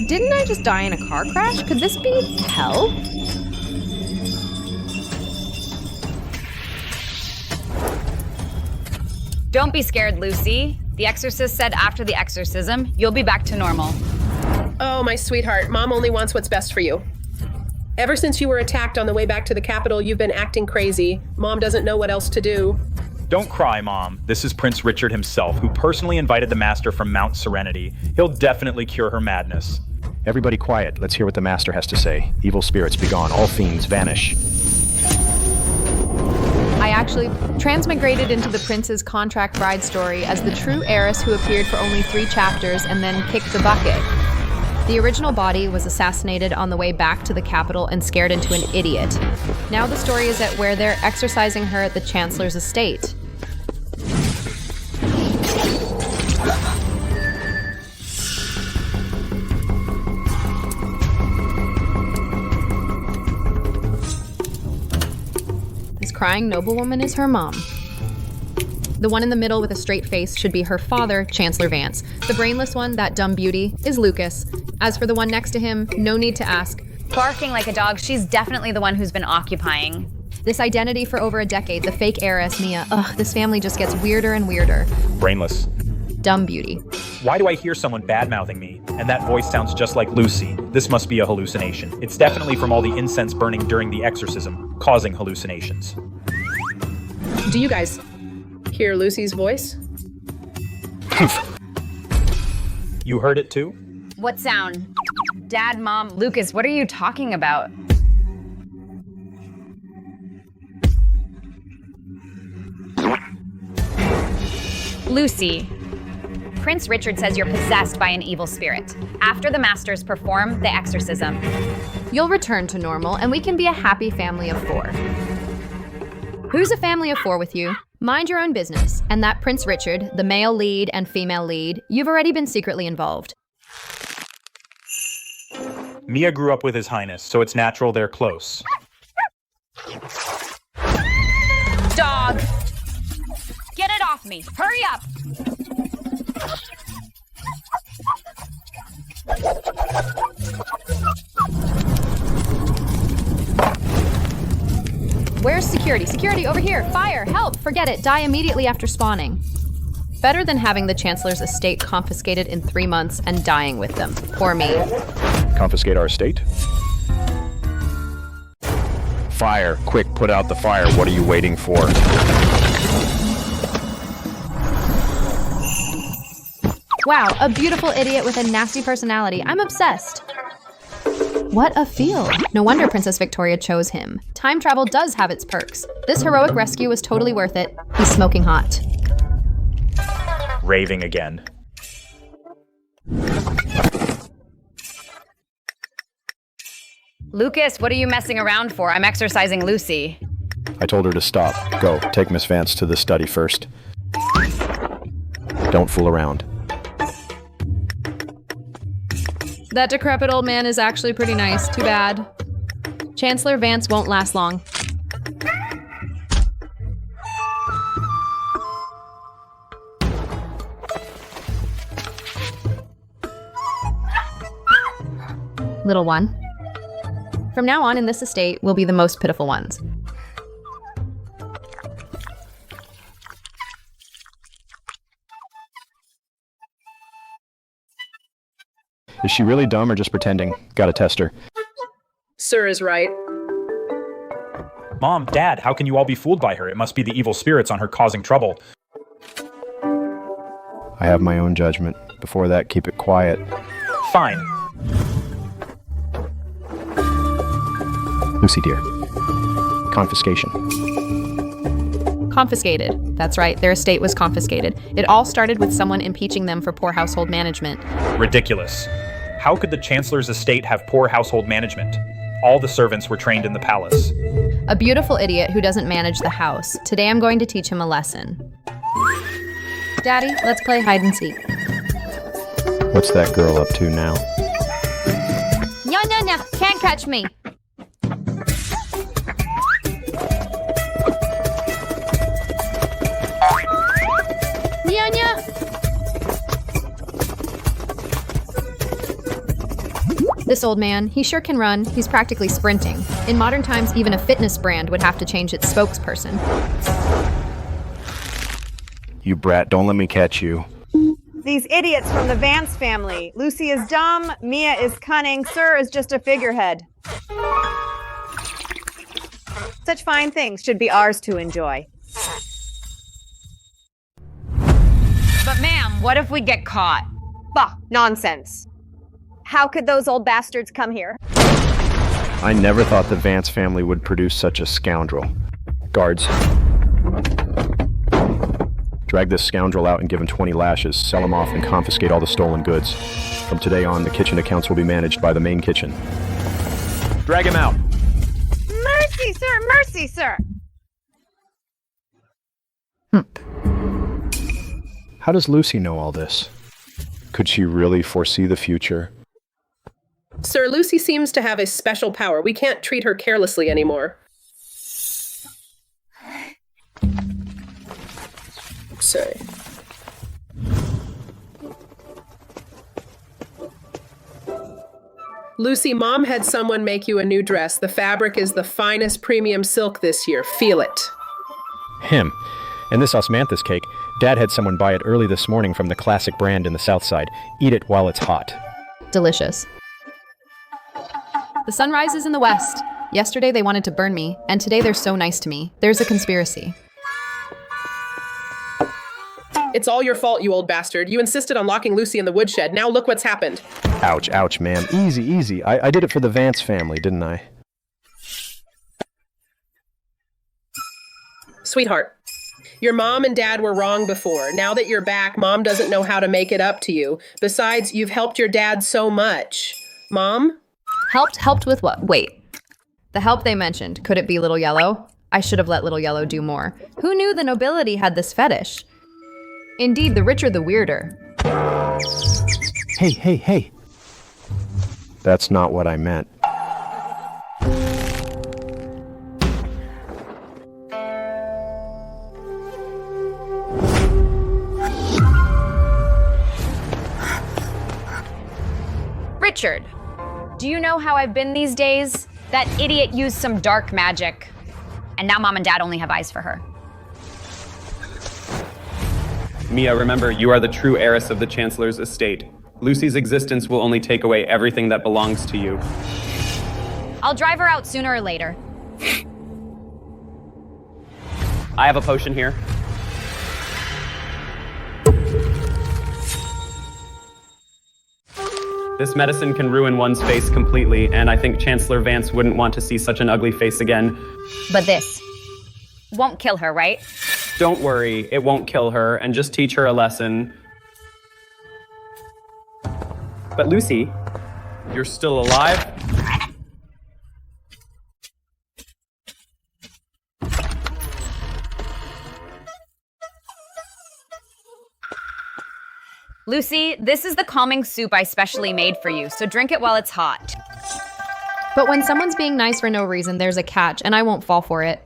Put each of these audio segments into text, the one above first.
Didn't I just die in a car crash? Could this be hell? Don't be scared, Lucy. The exorcist said after the exorcism, you'll be back to normal. Oh, my sweetheart, Mom only wants what's best for you. Ever since you were attacked on the way back to the Capitol, you've been acting crazy. Mom doesn't know what else to do. Don't cry, Mom. This is Prince Richard himself, who personally invited the Master from Mount Serenity. He'll definitely cure her madness. Everybody quiet. Let's hear what the Master has to say. Evil spirits be gone. All fiends vanish. I actually transmigrated into the prince's contract bride story as the true heiress who appeared for only 3 chapters and then kicked the bucket. The original body was assassinated on the way back to the Capitol and scared into an idiot. Now the story is at where they're exorcising her at the Chancellor's estate. This crying noblewoman is her mom. The one in the middle with a straight face should be her father, Chancellor Vance. The brainless one, that dumb beauty, is Lucas. As for the one next to him, no need to ask. Barking like a dog, she's definitely the one who's been occupying. This identity for over a decade, the fake heiress, Mia. Ugh, this family just gets weirder and weirder. Brainless. Dumb beauty. Why do I hear someone bad-mouthing me? And that voice sounds just like Lucy. This must be a hallucination. It's definitely from all the incense burning during the exorcism, causing hallucinations. Do you guys hear Lucy's voice? You heard it too? What sound? Dad, Mom, Lucas, what are you talking about? Lucy, Prince Richard says you're possessed by an evil spirit. After the masters perform the exorcism, You'll return to normal, and we can be a happy family of 4. Who's a family of 4 with you? Mind your own business. And that Prince Richard, the male lead and female lead, you've already been secretly involved. Mia grew up with His Highness, so it's natural they're close. dog! Get it off me! Hurry up! Where's security? Security, over here! Fire! Help! Forget it! Die immediately after spawning. Better than having the Chancellor's estate confiscated in 3 months and dying with them. Poor me. Confiscate our estate? Fire! Quick, put out the fire. What are you waiting for? Wow, a beautiful idiot with a nasty personality. I'm obsessed. What a feel. No wonder Princess Victoria chose him. Time travel does have its perks. This heroic rescue was totally worth it. He's smoking hot. Raving again. Lucas, what are you messing around for? I'm exercising Lucy. I told her to stop. Go, take Miss Vance to the study first. Don't fool around. That decrepit old man is actually pretty nice. Too bad. Chancellor Vance won't last long. Little one. From now on in this estate, we'll be the most pitiful ones. Is she really dumb or just pretending? Gotta test her. Sir is right. Mom, Dad, how can you all be fooled by her? It must be the evil spirits on her causing trouble. I have my own judgment. Before that, keep it quiet. Fine. Lucy, dear. Confiscation. Confiscated. That's right, their estate was confiscated. It all started with someone impeaching them for poor household management. Ridiculous. How could the Chancellor's estate have poor household management? All the servants were trained in the palace. A beautiful idiot who doesn't manage the house. Today I'm going to teach him a lesson. Daddy, let's play hide and seek. What's that girl up to now? No, can't catch me. Nya. This old man, he sure can run. He's practically sprinting. In modern times, even a fitness brand would have to change its spokesperson. You brat, don't let me catch you. These idiots from the Vance family. Lucy is dumb, Mia is cunning, Sir is just a figurehead. Such fine things should be ours to enjoy. But ma'am, what if we get caught? Bah, nonsense. How could those old bastards come here? I never thought the Vance family would produce such a scoundrel. Guards. Drag this scoundrel out and give him 20 lashes, sell him off, and confiscate all the stolen goods. From today on, the kitchen accounts will be managed by the main kitchen. Drag him out! Mercy, sir! Mercy, sir! How does Lucy know all this? Could she really foresee the future? Sir, Lucy seems to have a special power. We can't treat her carelessly anymore. Sorry. Lucy, Mom had someone make you a new dress. The fabric is the finest premium silk this year. Feel it. Him. And this osmanthus cake, Dad had someone buy it early this morning from the classic brand in the South Side. Eat it while it's hot. Delicious. The sun rises in the west. Yesterday they wanted to burn me, and today they're so nice to me. There's a conspiracy. It's all your fault, you old bastard. You insisted on locking Lucy in the woodshed. Now look what's happened. Ouch, ouch, ma'am. Easy, easy. I did it for the Vance family, didn't I? Sweetheart, your mom and dad were wrong before. Now that you're back, Mom doesn't know how to make it up to you. Besides, you've helped your dad so much. Mom? Helped with what? Wait. The help they mentioned, could it be Little Yellow? I should have let Little Yellow do more. Who knew the nobility had this fetish? Indeed, the richer the weirder. Hey, hey, hey. That's not what I meant. Richard, do you know how I've been these days? That idiot used some dark magic. And now Mom and Dad only have eyes for her. Mia, remember, you are the true heiress of the Chancellor's estate. Lucy's existence will only take away everything that belongs to you. I'll drive her out sooner or later. I have a potion here. This medicine can ruin one's face completely, and I think Chancellor Vance wouldn't want to see such an ugly face again. But this won't kill her, right? Don't worry, it won't kill her, and just teach her a lesson. But Lucy, you're still alive? Lucy, this is the calming soup I specially made for you, so drink it while it's hot. But when someone's being nice for no reason, there's a catch, and I won't fall for it.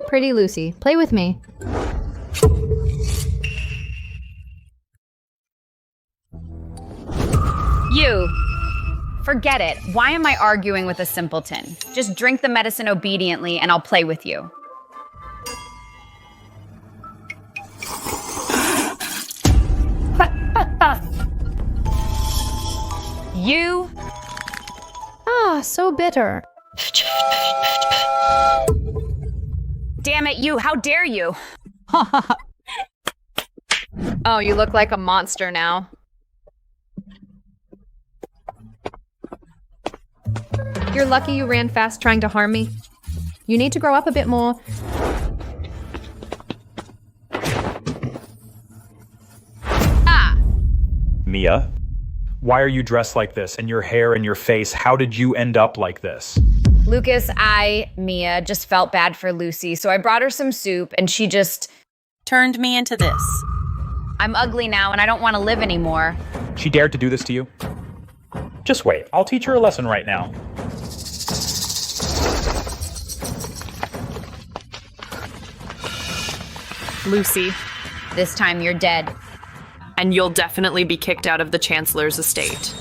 Pretty Lucy, play with me. You. Forget it. Why am I arguing with a simpleton? Just drink the medicine obediently and I'll play with you. You. Ah, so bitter. Damn it, you. How dare you? Oh, you look like a monster now. You're lucky you ran fast trying to harm me. You need to grow up a bit more. Ah! Mia, why are you dressed like this? And your hair and your face, how did you end up like this? Lucas, Mia, just felt bad for Lucy, so I brought her some soup and she just turned me into this. I'm ugly now and I don't want to live anymore. She dared to do this to you? Just wait, I'll teach her a lesson right now. Lucy, This time you're dead. and you'll definitely be kicked out of the Chancellor's estate.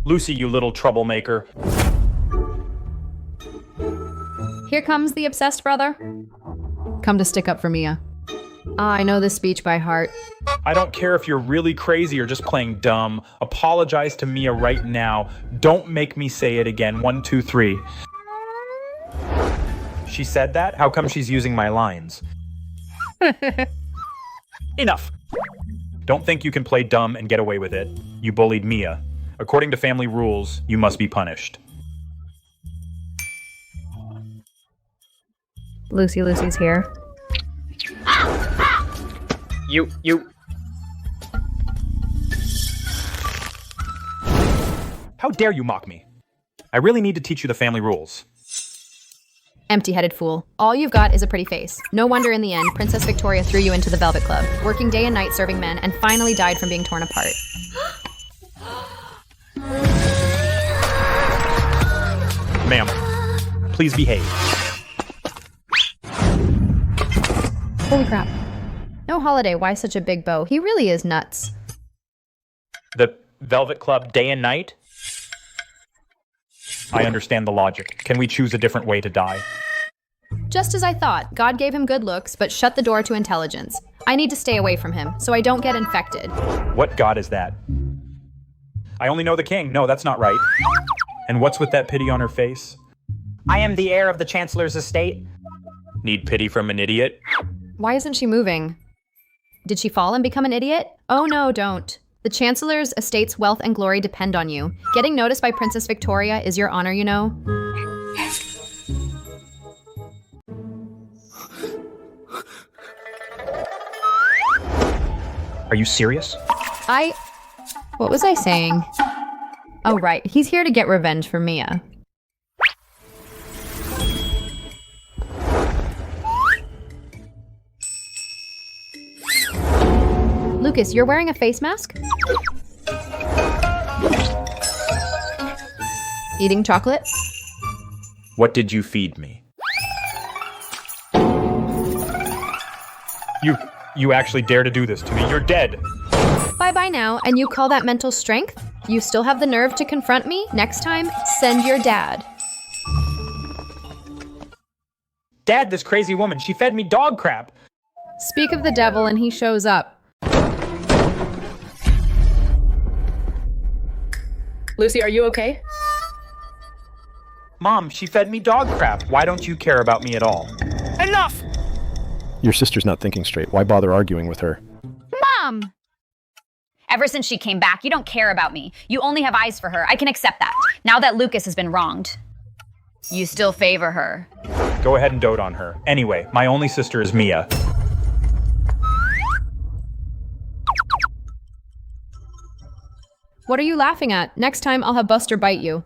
Lucy, you little troublemaker. Here comes the obsessed brother. Come to stick up for Mia. I know this speech by heart. I don't care if you're really crazy or just playing dumb. Apologize to Mia right now. Don't make me say it again. 1, 2, 3. She said that? How come she's using my lines? Enough. Don't think you can play dumb and get away with it. You bullied Mia. According to family rules, you must be punished. Lucy's here. You. How dare you mock me? I really need to teach you the family rules. Empty-headed fool. All you've got is a pretty face. No wonder in the end, Princess Victoria threw you into the Velvet Club, working day and night serving men, and finally died from being torn apart. Ma'am, please behave. Holy crap. No holiday, why such a big bow? He really is nuts. The Velvet Club day and night? I understand the logic. Can we choose a different way to die? Just as I thought, God gave him good looks, but shut the door to intelligence. I need to stay away from him, so I don't get infected. What god is that? I only know the king. No, that's not right. And what's with that pity on her face? I am the heir of the Chancellor's estate. Need pity from an idiot? Why isn't she moving? Did she fall and become an idiot? Oh no, don't. The Chancellor's estate's wealth and glory depend on you. Getting noticed by Princess Victoria is your honor, you know. Are you serious? What was I saying? Oh right, he's here to get revenge for Mia. Lucas, you're wearing a face mask? Eating chocolate? What did you feed me? You actually dare to do this to me. You're dead. Bye-bye now, and you call that mental strength? You still have the nerve to confront me? Next time, send your dad. Dad, this crazy woman, she fed me dog crap. Speak of the devil and he shows up. Lucy, are you okay? Mom, she fed me dog crap. Why don't you care about me at all? Enough! Your sister's not thinking straight. Why bother arguing with her? Mom! Ever since she came back, you don't care about me. You only have eyes for her. I can accept that. Now that Lucas has been wronged, you still favor her. Go ahead and dote on her. Anyway, my only sister is Mia. What are you laughing at? Next time I'll have Buster bite you.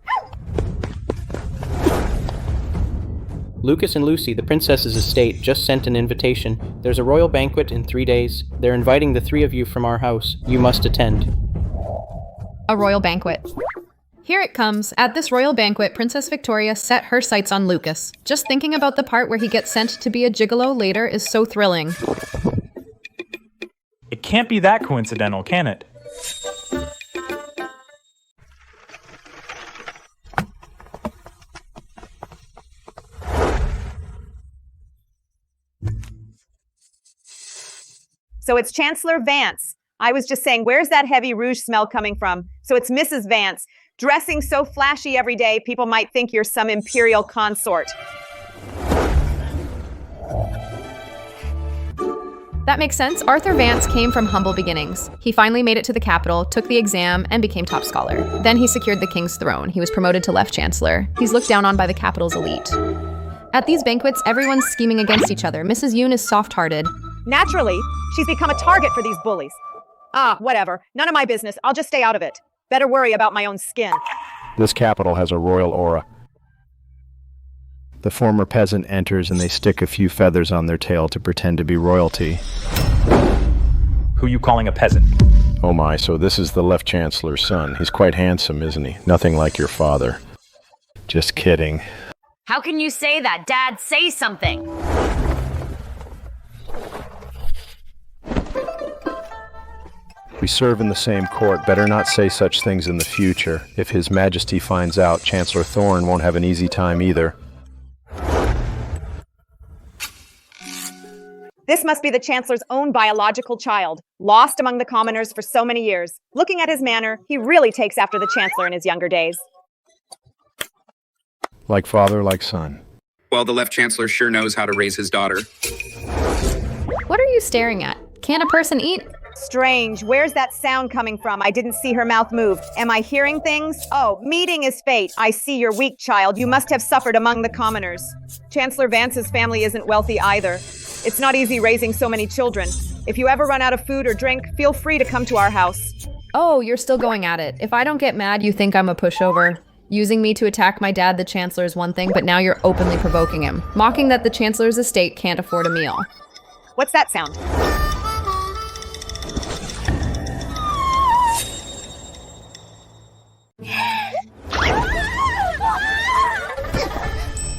Lucas and Lucy, the princess's estate, just sent an invitation. There's a royal banquet in 3 days. They're inviting the 3 of you from our house. You must attend. A royal banquet. Here it comes. At this royal banquet, Princess Victoria set her sights on Lucas. Just thinking about the part where he gets sent to be a gigolo later is so thrilling. It can't be that coincidental, can it? So it's Chancellor Vance. I was just saying, where's that heavy rouge smell coming from? So it's Mrs. Vance. Dressing so flashy every day, people might think you're some imperial consort. That makes sense. Arthur Vance came from humble beginnings. He finally made it to the capital, took the exam, and became top scholar. Then he secured the king's throne. He was promoted to Left Chancellor. He's looked down on by the capital's elite. At these banquets, everyone's scheming against each other. Mrs. Yoon is soft-hearted. Naturally, she's become a target for these bullies. Ah, whatever. None of my business. I'll just stay out of it. Better worry about my own skin. This capital has a royal aura. The former peasant enters and they stick a few feathers on their tail to pretend to be royalty. Who you calling a peasant? Oh my, so this is the Left Chancellor's son. He's quite handsome, isn't he? Nothing like your father. Just kidding. How can you say that? Dad, say something. We serve in the same court. Better not say such things in the future. If His Majesty finds out, Chancellor Thorne won't have an easy time either. This must be the Chancellor's own biological child, lost among the commoners for so many years. Looking at his manner, he really takes after the Chancellor in his younger days. Like father, like son. Well, the left chancellor sure knows how to raise his daughter. What are you staring at? Can a person eat? Strange. Where's that sound coming from? I didn't see her mouth move. Am I hearing things? Oh, meeting is fate. I see you're weak, child. You must have suffered among the commoners. Chancellor Vance's family isn't wealthy either. It's not easy raising so many children. If you ever run out of food or drink, feel free to come to our house. Oh, you're still going at it. If I don't get mad, you think I'm a pushover. Using me to attack my dad, the Chancellor, is one thing, but now you're openly provoking him, mocking that the Chancellor's estate can't afford a meal. What's that sound?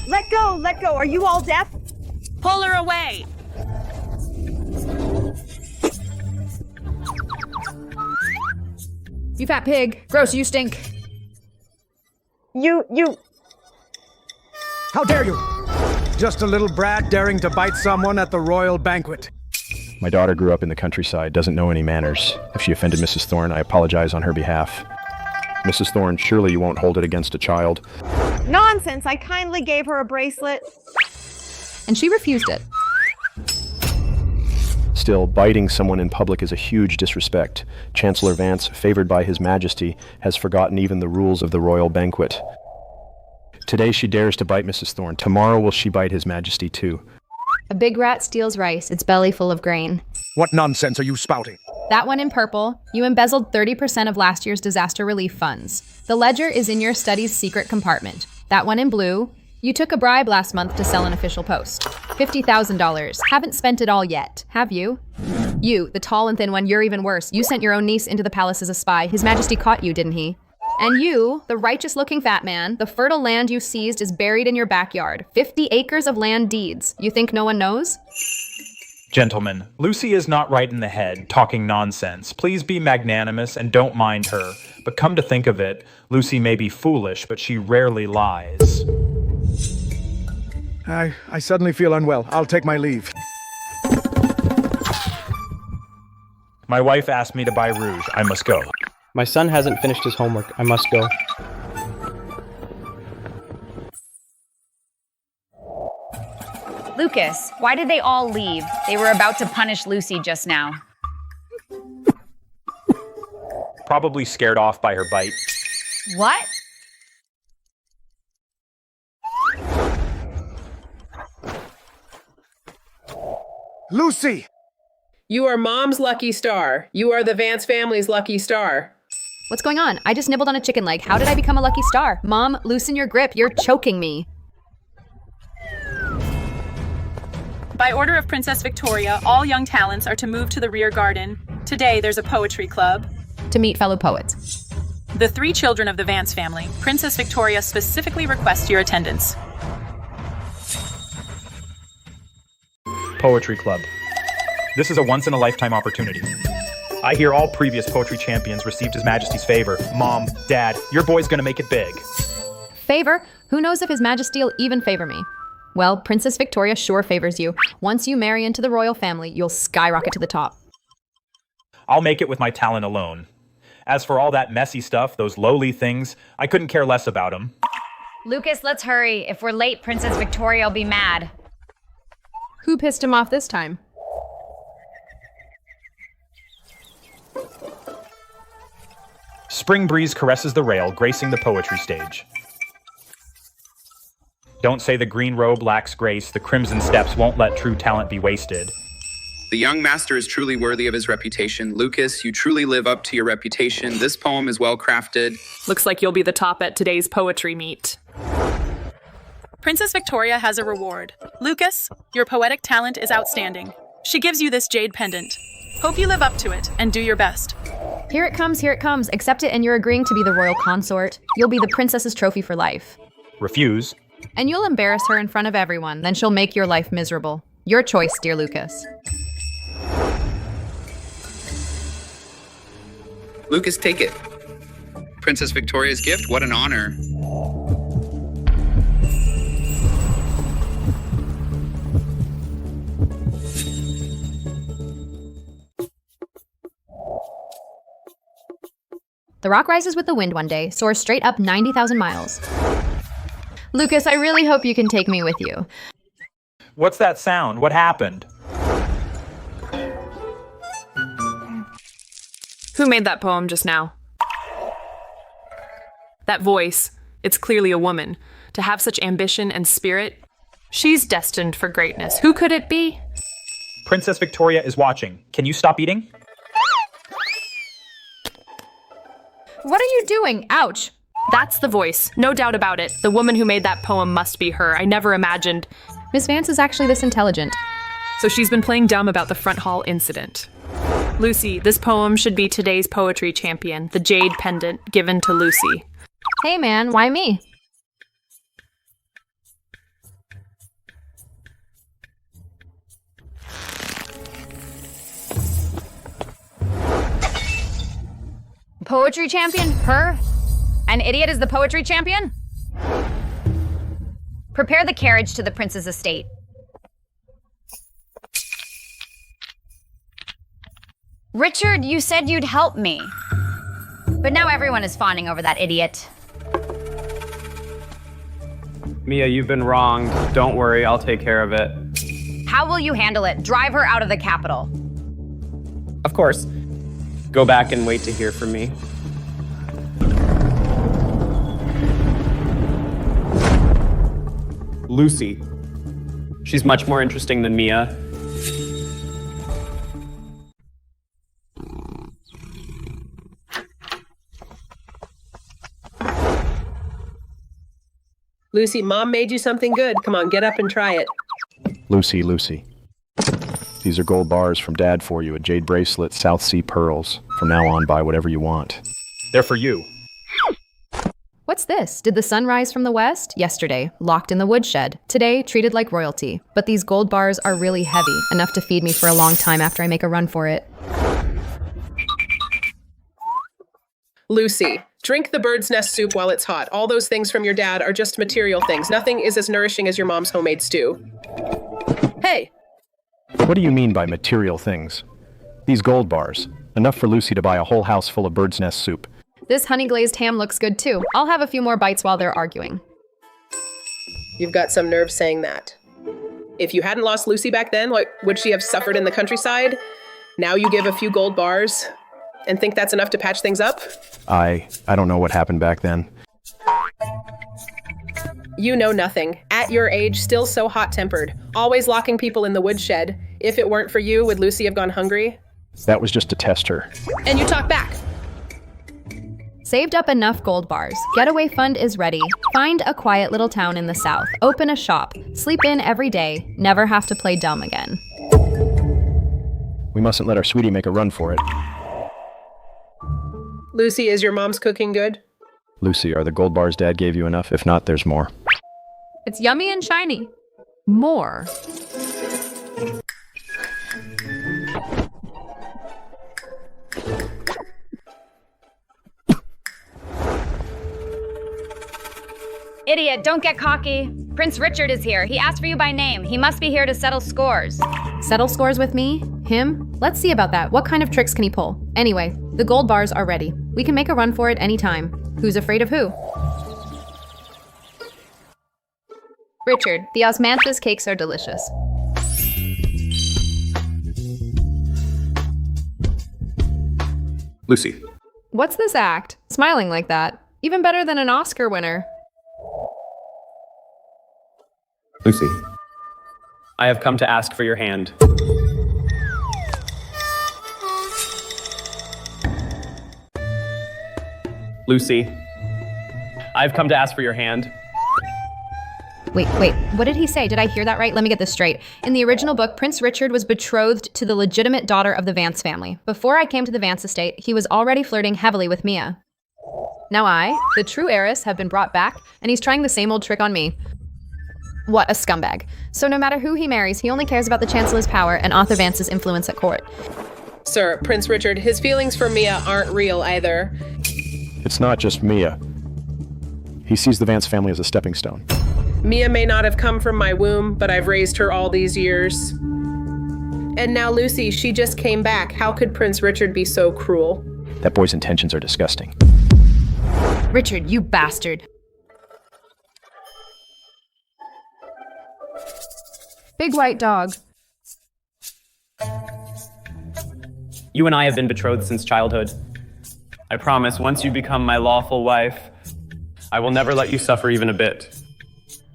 Let go, let go. Are you all deaf? Pull her away. You fat pig. Gross, you stink. You... How dare you? Just a little brat daring to bite someone at the royal banquet. My daughter grew up in the countryside, doesn't know any manners. If she offended Mrs. Thorne, I apologize on her behalf. Mrs. Thorne, surely you won't hold it against a child. Nonsense. I kindly gave her a bracelet. And she refused it. Still, biting someone in public is a huge disrespect. Chancellor Vance, favored by His Majesty, has forgotten even the rules of the royal banquet. Today she dares to bite Mrs. Thorne. Tomorrow will she bite His Majesty too. A big rat steals rice, its belly full of grain. What nonsense are you spouting? That one in purple, you embezzled 30% of last year's disaster relief funds. The ledger is in your study's secret compartment. That one in blue, you took a bribe last month to sell an official post. $50,000. Haven't spent it all yet, have you? You, the tall and thin one, you're even worse. You sent your own niece into the palace as a spy. His Majesty caught you, didn't he? And you, the righteous-looking fat man, the fertile land you seized is buried in your backyard. 50 acres of land deeds. You think no one knows? Gentlemen, Lucy is not right in the head, talking nonsense. Please be magnanimous and don't mind her. But come to think of it, Lucy may be foolish, but she rarely lies. I suddenly feel unwell. I'll take my leave. My wife asked me to buy rouge. I must go. My son hasn't finished his homework. I must go. Lucas, why did they all leave? They were about to punish Lucy just now. Probably scared off by her bite. What? Lucy! You are Mom's lucky star. You are the Vance family's lucky star. What's going on? I just nibbled on a chicken leg. How did I become a lucky star? Mom, loosen your grip. You're choking me. By order of Princess Victoria, all young talents are to move to the rear garden. Today, there's a poetry club. To meet fellow poets. The 3 children of the Vance family, Princess Victoria specifically requests your attendance. Poetry Club. This is a once-in-a-lifetime opportunity. I hear all previous poetry champions received His Majesty's favor. Mom, Dad, your boy's gonna make it big. Favor? Who knows if His Majesty will even favor me? Well, Princess Victoria sure favors you. Once you marry into the royal family, you'll skyrocket to the top. I'll make it with my talent alone. As for all that messy stuff, those lowly things, I couldn't care less about them. Lucas, let's hurry. If we're late, Princess Victoria will be mad. Who pissed him off this time? Spring breeze caresses the rail, gracing the poetry stage. Don't say the green robe lacks grace, the crimson steps won't let true talent be wasted. The young master is truly worthy of his reputation. Lucas, you truly live up to your reputation. This poem is well crafted. Looks like you'll be the top at today's poetry meet. Princess Victoria has a reward. Lucas, your poetic talent is outstanding. She gives you this jade pendant. Hope you live up to it and do your best. Here it comes, here it comes. Accept it and you're agreeing to be the royal consort. You'll be the princess's trophy for life. Refuse. And you'll embarrass her in front of everyone, then she'll make your life miserable. Your choice, dear Lucas. Lucas, take it. Princess Victoria's gift, what an honor. The rock rises with the wind one day, soars straight up 90,000 miles. Lucas, I really hope you can take me with you. What's that sound? What happened? Who made that poem just now? That voice, it's clearly a woman. To have such ambition and spirit, she's destined for greatness. Who could it be? Princess Victoria is watching. Can you stop eating? What are you doing? Ouch. That's the voice, no doubt about it. The woman who made that poem must be her. I never imagined. Miss Vance is actually this intelligent. So she's been playing dumb about the front hall incident. Lucy, this poem should be today's poetry champion, the jade pendant given to Lucy. Hey man, why me? Poetry champion? Her? An idiot is the poetry champion? Prepare the carriage to the prince's estate. Richard, you said you'd help me. But now everyone is fawning over that idiot. Mia, you've been wronged. Don't worry, I'll take care of it. How will you handle it? Drive her out of the capital. Of course. Go back and wait to hear from me. Lucy. She's much more interesting than Mia. Lucy, Mom made you something good. Come on, get up and try it. Lucy, Lucy. These are gold bars from Dad for you, a jade bracelet, South Sea pearls. From now on, buy whatever you want. They're for you. What's this? Did the sun rise from the west? Yesterday, locked in the woodshed. Today, treated like royalty. But these gold bars are really heavy, enough to feed me for a long time after I make a run for it. Lucy, drink the bird's nest soup while it's hot. All those things from your dad are just material things. Nothing is as nourishing as your mom's homemade stew. Hey! What do you mean by material things? These gold bars. Enough for Lucy to buy a whole house full of bird's nest soup. This honey glazed ham looks good too. I'll have a few more bites while they're arguing. You've got some nerve saying that. If you hadn't lost Lucy back then, what would she have suffered in the countryside? Now you give a few gold bars and think that's enough to patch things up? I don't know what happened back then. You know nothing. At your age, still so hot-tempered. Always locking people in the woodshed. If it weren't for you, would Lucy have gone hungry? That was just to test her. And you talk back. Saved up enough gold bars. Getaway fund is ready. Find a quiet little town in the south. Open a shop. Sleep in every day. Never have to play dumb again. We mustn't let our sweetie make a run for it. Lucy, is your mom's cooking good? Lucy, are the gold bars Dad gave you enough? If not, there's more. It's yummy and shiny. More. Idiot, don't get cocky. Prince Richard is here. He asked for you by name. He must be here to settle scores. Settle scores with me? Him? Let's see about that. What kind of tricks can he pull? Anyway, the gold bars are ready. We can make a run for it anytime. Who's afraid of who? Richard, the osmanthus cakes are delicious. Lucy. What's this act? Smiling like that. Even better than an Oscar winner. Lucy. I have come to ask for your hand. Lucy. I've come to ask for your hand. Wait, what did he say? Did I hear that right? Let me get this straight. In the original book, Prince Richard was betrothed to the legitimate daughter of the Vance family. Before I came to the Vance estate, he was already flirting heavily with Mia. Now I, the true heiress, have been brought back, and he's trying the same old trick on me. What a scumbag. So no matter who he marries, he only cares about the Chancellor's power and Arthur Vance's influence at court. Sir, Prince Richard, his feelings for Mia aren't real either. It's not just Mia. He sees the Vance family as a stepping stone. Mia may not have come from my womb, but I've raised her all these years. And now Lucy, she just came back. How could Prince Richard be so cruel? That boy's intentions are disgusting. Richard, you bastard. Big white dog. You and I have been betrothed since childhood. I promise, once you become my lawful wife, I will never let you suffer even a bit.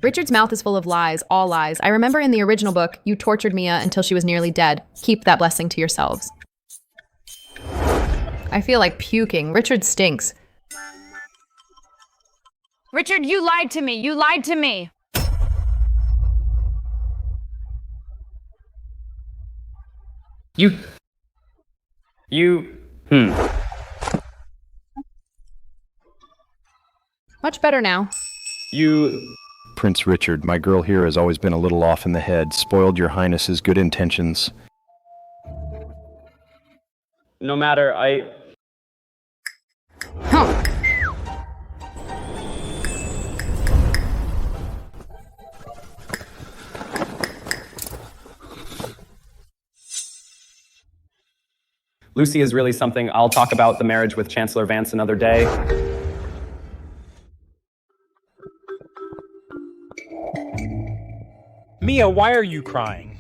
Richard's mouth is full of lies, all lies. I remember in the original book, you tortured Mia until she was nearly dead. Keep that blessing to yourselves. I feel like puking. Richard stinks. Richard, you lied to me. You lied to me. Much better now. Prince Richard, my girl here has always been a little off in the head, spoiled your highness's good intentions. No matter, Huh. Lucy is really something. I'll talk about the marriage with Chancellor Vance another day. Mia, why are you crying?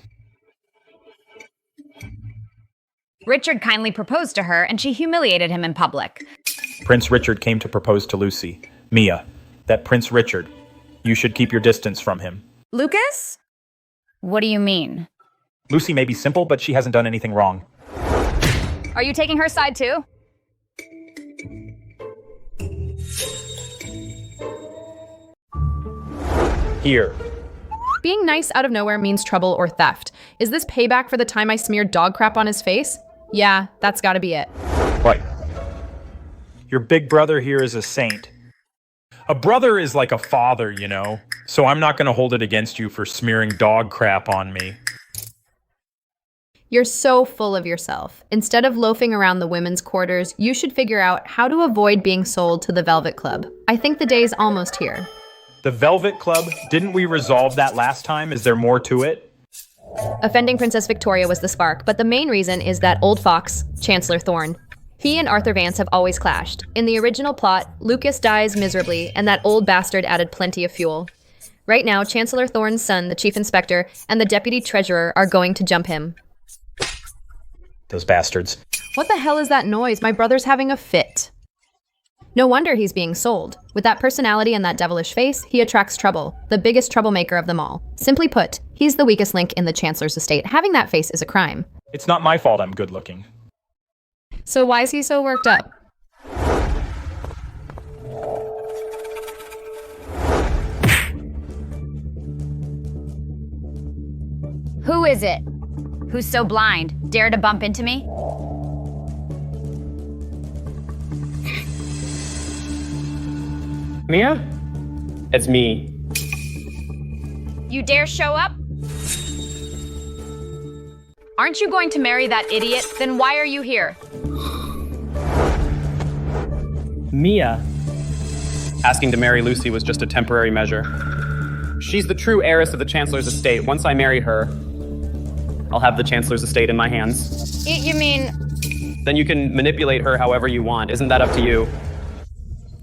Richard kindly proposed to her, and she humiliated him in public. Prince Richard came to propose to Lucy. Mia, that Prince Richard, you should keep your distance from him. Lucas? What do you mean? Lucy may be simple, but she hasn't done anything wrong. Are you taking her side too? Here. Being nice out of nowhere means trouble or theft. Is this payback for the time I smeared dog crap on his face? Yeah, that's gotta be it. What? Your big brother here is a saint. A brother is like a father, you know, so I'm not gonna hold it against you for smearing dog crap on me. You're so full of yourself. Instead of loafing around the women's quarters, you should figure out how to avoid being sold to the Velvet Club. I think the day's almost here. The Velvet Club? Didn't we resolve that last time? Is there more to it? Offending Princess Victoria was the spark, but the main reason is that old fox, Chancellor Thorne. He and Arthur Vance have always clashed. In the original plot, Lucas dies miserably, and that old bastard added plenty of fuel. Right now, Chancellor Thorne's son, the Chief Inspector, and the Deputy Treasurer are going to jump him. Those bastards. What the hell is that noise? My brother's having a fit. No wonder he's being sold. With that personality and that devilish face, he attracts trouble, the biggest troublemaker of them all. Simply put, he's the weakest link in the Chancellor's estate. Having that face is a crime. It's not my fault I'm good looking. So why is he so worked up? Who is it? Who's so blind? Dare to bump into me? Mia? It's me. You dare show up? Aren't you going to marry that idiot? Then why are you here? Mia. Asking to marry Lucy was just a temporary measure. She's the true heiress of the Chancellor's estate. Once I marry her, I'll have the Chancellor's estate in my hands. You mean... Then you can manipulate her however you want. Isn't that up to you?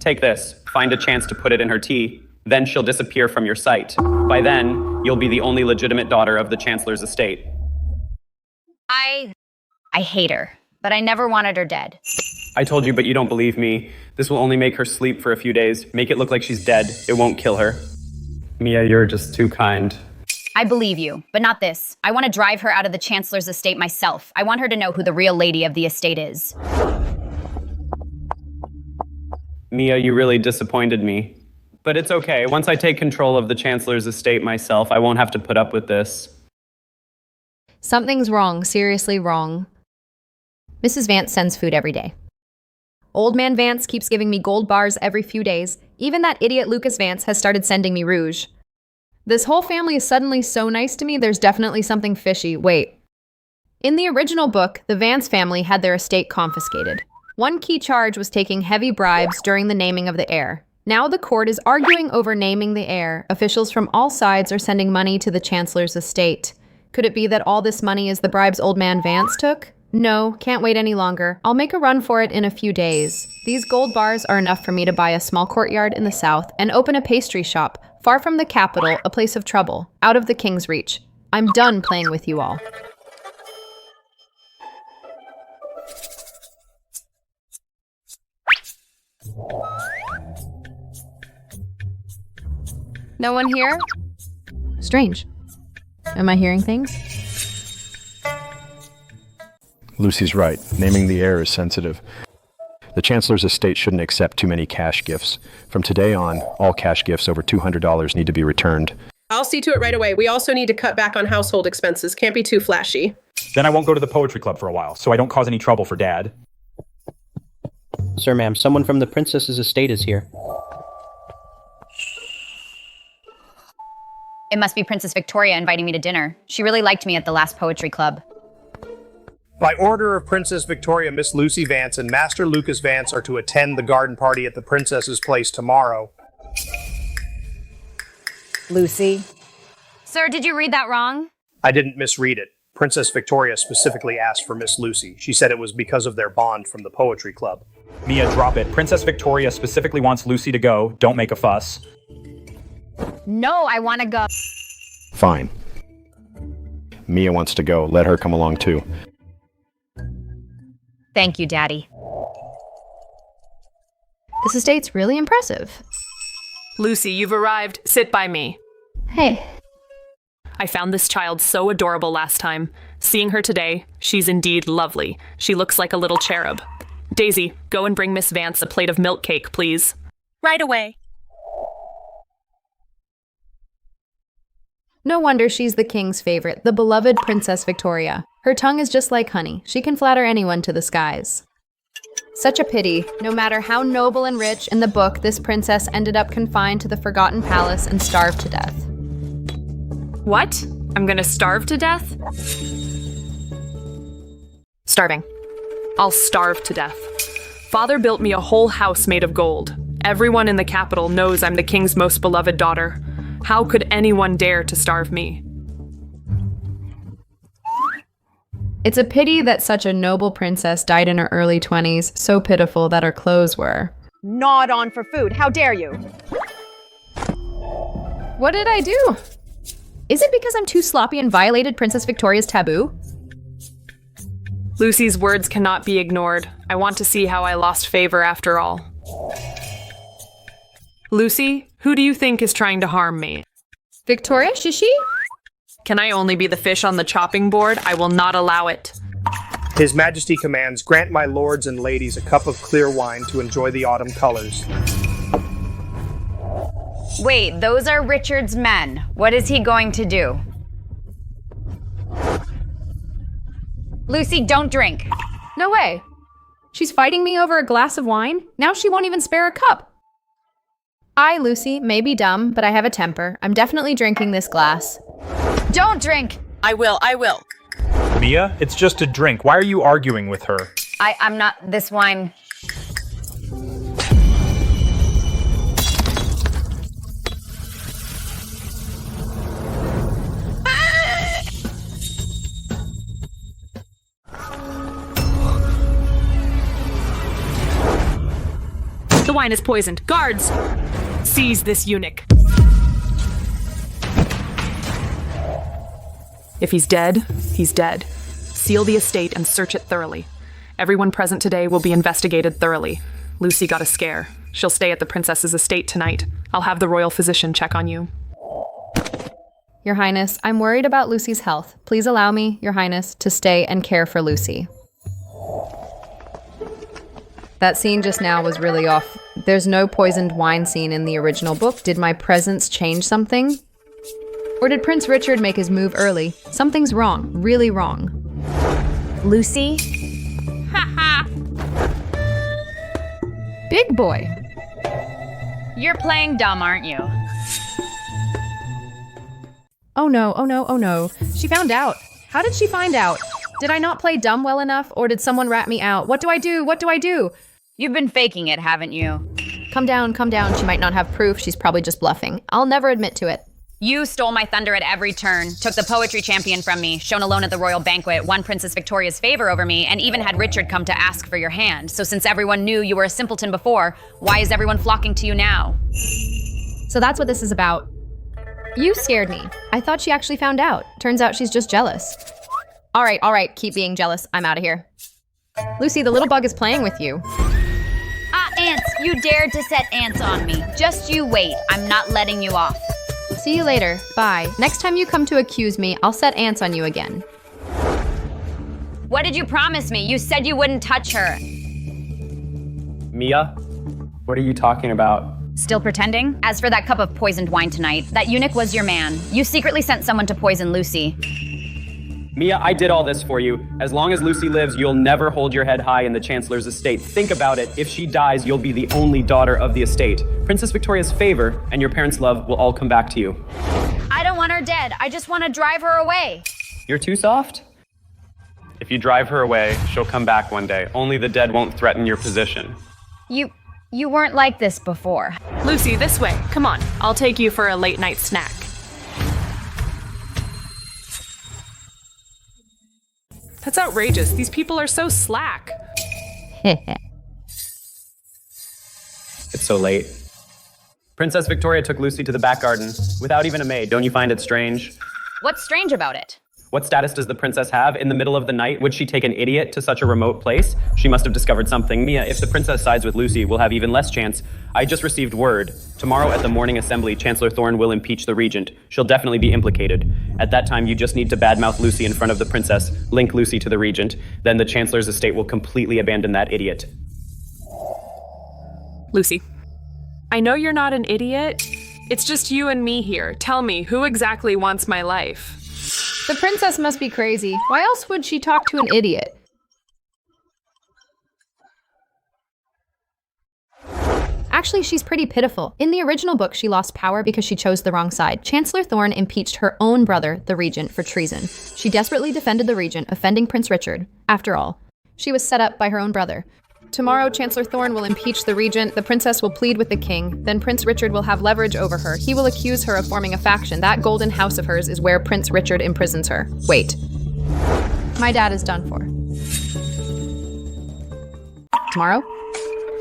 Take this. Find a chance to put it in her tea. Then she'll disappear from your sight. By then, you'll be the only legitimate daughter of the Chancellor's estate. I hate her, but I never wanted her dead. I told you, but you don't believe me. This will only make her sleep for a few days. Make it look like she's dead. It won't kill her. Mia, you're just too kind. I believe you, but not this. I want to drive her out of the Chancellor's estate myself. I want her to know who the real lady of the estate is. Mia, you really disappointed me. But it's okay. Once I take control of the Chancellor's estate myself, I won't have to put up with this. Something's wrong, seriously wrong. Mrs. Vance sends food every day. Old man Vance keeps giving me gold bars every few days. Even that idiot Lucas Vance has started sending me rouge. This whole family is suddenly so nice to me, there's definitely something fishy. Wait, In the original book, the Vance family had their estate confiscated. One key charge was taking heavy bribes during the naming of the heir. Now the court is arguing over naming the heir. Officials from all sides are sending money to the Chancellor's estate. Could it be that all this money is the bribes old man Vance took? No, can't wait any longer. I'll make a run for it in a few days. These gold bars are enough for me to buy a small courtyard in the south and open a pastry shop, far from the capital, a place of trouble, out of the king's reach. I'm done playing with you all. No one here? Strange. Am I hearing things? Lucy's right. Naming the heir is sensitive. The Chancellor's estate shouldn't accept too many cash gifts. From today on, all cash gifts over $200 need to be returned. I'll see to it right away. We also need to cut back on household expenses. Can't be too flashy. Then I won't go to the poetry club for a while, so I don't cause any trouble for Dad. Sir, ma'am, someone from the princess's estate is here. It must be Princess Victoria inviting me to dinner. She really liked me at the last poetry club. By order of Princess Victoria, Miss Lucy Vance and Master Lucas Vance are to attend the garden party at the princess's place tomorrow. Lucy? Sir, did you read that wrong? I didn't misread it. Princess Victoria specifically asked for Miss Lucy. She said it was because of their bond from the poetry club. Mia, drop it. Princess Victoria specifically wants Lucy to go. Don't make a fuss. No, I want to go. Fine. Mia wants to go. Let her come along too. Thank you, Daddy. This estate's really impressive. Lucy, you've arrived. Sit by me. Hey. I found this child so adorable last time. Seeing her today, she's indeed lovely. She looks like a little cherub. Daisy, go and bring Miss Vance a plate of milk cake, please. Right away. No wonder she's the king's favorite, the beloved Princess Victoria. Her tongue is just like honey. She can flatter anyone to the skies. Such a pity. No matter how noble and rich, in the book, this princess ended up confined to the Forgotten Palace and starved to death. What? I'm gonna starve to death? Starving. I'll starve to death. Father built me a whole house made of gold. Everyone in the capital knows I'm the king's most beloved daughter. How could anyone dare to starve me? It's a pity that such a noble princess died in her early 20s, so pitiful that her clothes were. Gnawed on for food. How dare you? What did I do? Is it because I'm too sloppy and violated Princess Victoria's taboo? Lucy's words cannot be ignored. I want to see how I lost favor after all. Lucy, who do you think is trying to harm me? Victoria, Shishi? Can I only be the fish on the chopping board? I will not allow it. His Majesty commands, grant my lords and ladies a cup of clear wine to enjoy the autumn colors. Wait, those are Richard's men. What is he going to do? Lucy, don't drink. No way. She's fighting me over a glass of wine? Now she won't even spare a cup. I, Lucy, may be dumb, but I have a temper. I'm definitely drinking this glass. Don't drink! I will. Mia, it's just a drink. Why are you arguing with her? I'm not this wine. The wine is poisoned. Guards! Seize this eunuch. If he's dead, he's dead. Seal the estate and search it thoroughly. Everyone present today will be investigated thoroughly. Lucy got a scare. She'll stay at the princess's estate tonight. I'll have the royal physician check on you. Your Highness, I'm worried about Lucy's health. Please allow me, Your Highness, to stay and care for Lucy. That scene just now was really off. There's no poisoned wine scene in the original book. Did my presence change something? Or did Prince Richard make his move early? Something's wrong, really wrong. Lucy? Ha Big boy. You're playing dumb, aren't you? Oh no, oh no, oh no. She found out. How did she find out? Did I not play dumb well enough, or did someone rat me out? What do I do? What do I do? You've been faking it, haven't you? Calm down, calm down. She might not have proof. She's probably just bluffing. I'll never admit to it. You stole my thunder at every turn, took the poetry champion from me, shown alone at the royal banquet, won Princess Victoria's favor over me, and even had Richard come to ask for your hand. So since everyone knew you were a simpleton before, why is everyone flocking to you now? So that's what this is about. You scared me. I thought she actually found out. Turns out she's just jealous. All right, keep being jealous. I'm out of here. Lucy, the little bug is playing with you. Ants, you dared to set ants on me. Just you wait, I'm not letting you off. See you later. Bye. Next time you come to accuse me, I'll set ants on you again. What did you promise me? You said you wouldn't touch her. Mia? What are you talking about? Still pretending? As for that cup of poisoned wine tonight, that eunuch was your man. You secretly sent someone to poison Lucy. Mia, I did all this for you. As long as Lucy lives, you'll never hold your head high in the Chancellor's estate. Think about it. If she dies, you'll be the only daughter of the estate. Princess Victoria's favor and your parents' love will all come back to you. I don't want her dead. I just want to drive her away. You're too soft? If you drive her away, she'll come back one day. Only the dead won't threaten your position. You weren't like this before. Lucy, this way. Come on. I'll take you for a late night snack. That's outrageous. These people are so slack. It's so late. Princess Victoria took Lucy to the back garden without even a maid. Don't you find it strange? What's strange about it? What status does the princess have? In the middle of the night, would she take an idiot to such a remote place? She must have discovered something. Mia, if the princess sides with Lucy, we'll have even less chance. I just received word. Tomorrow at the morning assembly, Chancellor Thorne will impeach the regent. She'll definitely be implicated. At that time, you just need to badmouth Lucy in front of the princess, link Lucy to the regent. Then the Chancellor's estate will completely abandon that idiot. Lucy, I know you're not an idiot. It's just you and me here. Tell me, who exactly wants my life? The princess must be crazy. Why else would she talk to an idiot? Actually, she's pretty pitiful. In the original book, she lost power because she chose the wrong side. Chancellor Thorne impeached her own brother, the regent, for treason. She desperately defended the regent, offending Prince Richard. After all, she was set up by her own brother. Tomorrow, Chancellor Thorne will impeach the regent, the princess will plead with the king, then Prince Richard will have leverage over her. He will accuse her of forming a faction. That golden house of hers is where Prince Richard imprisons her. Wait. My dad is done for. Tomorrow?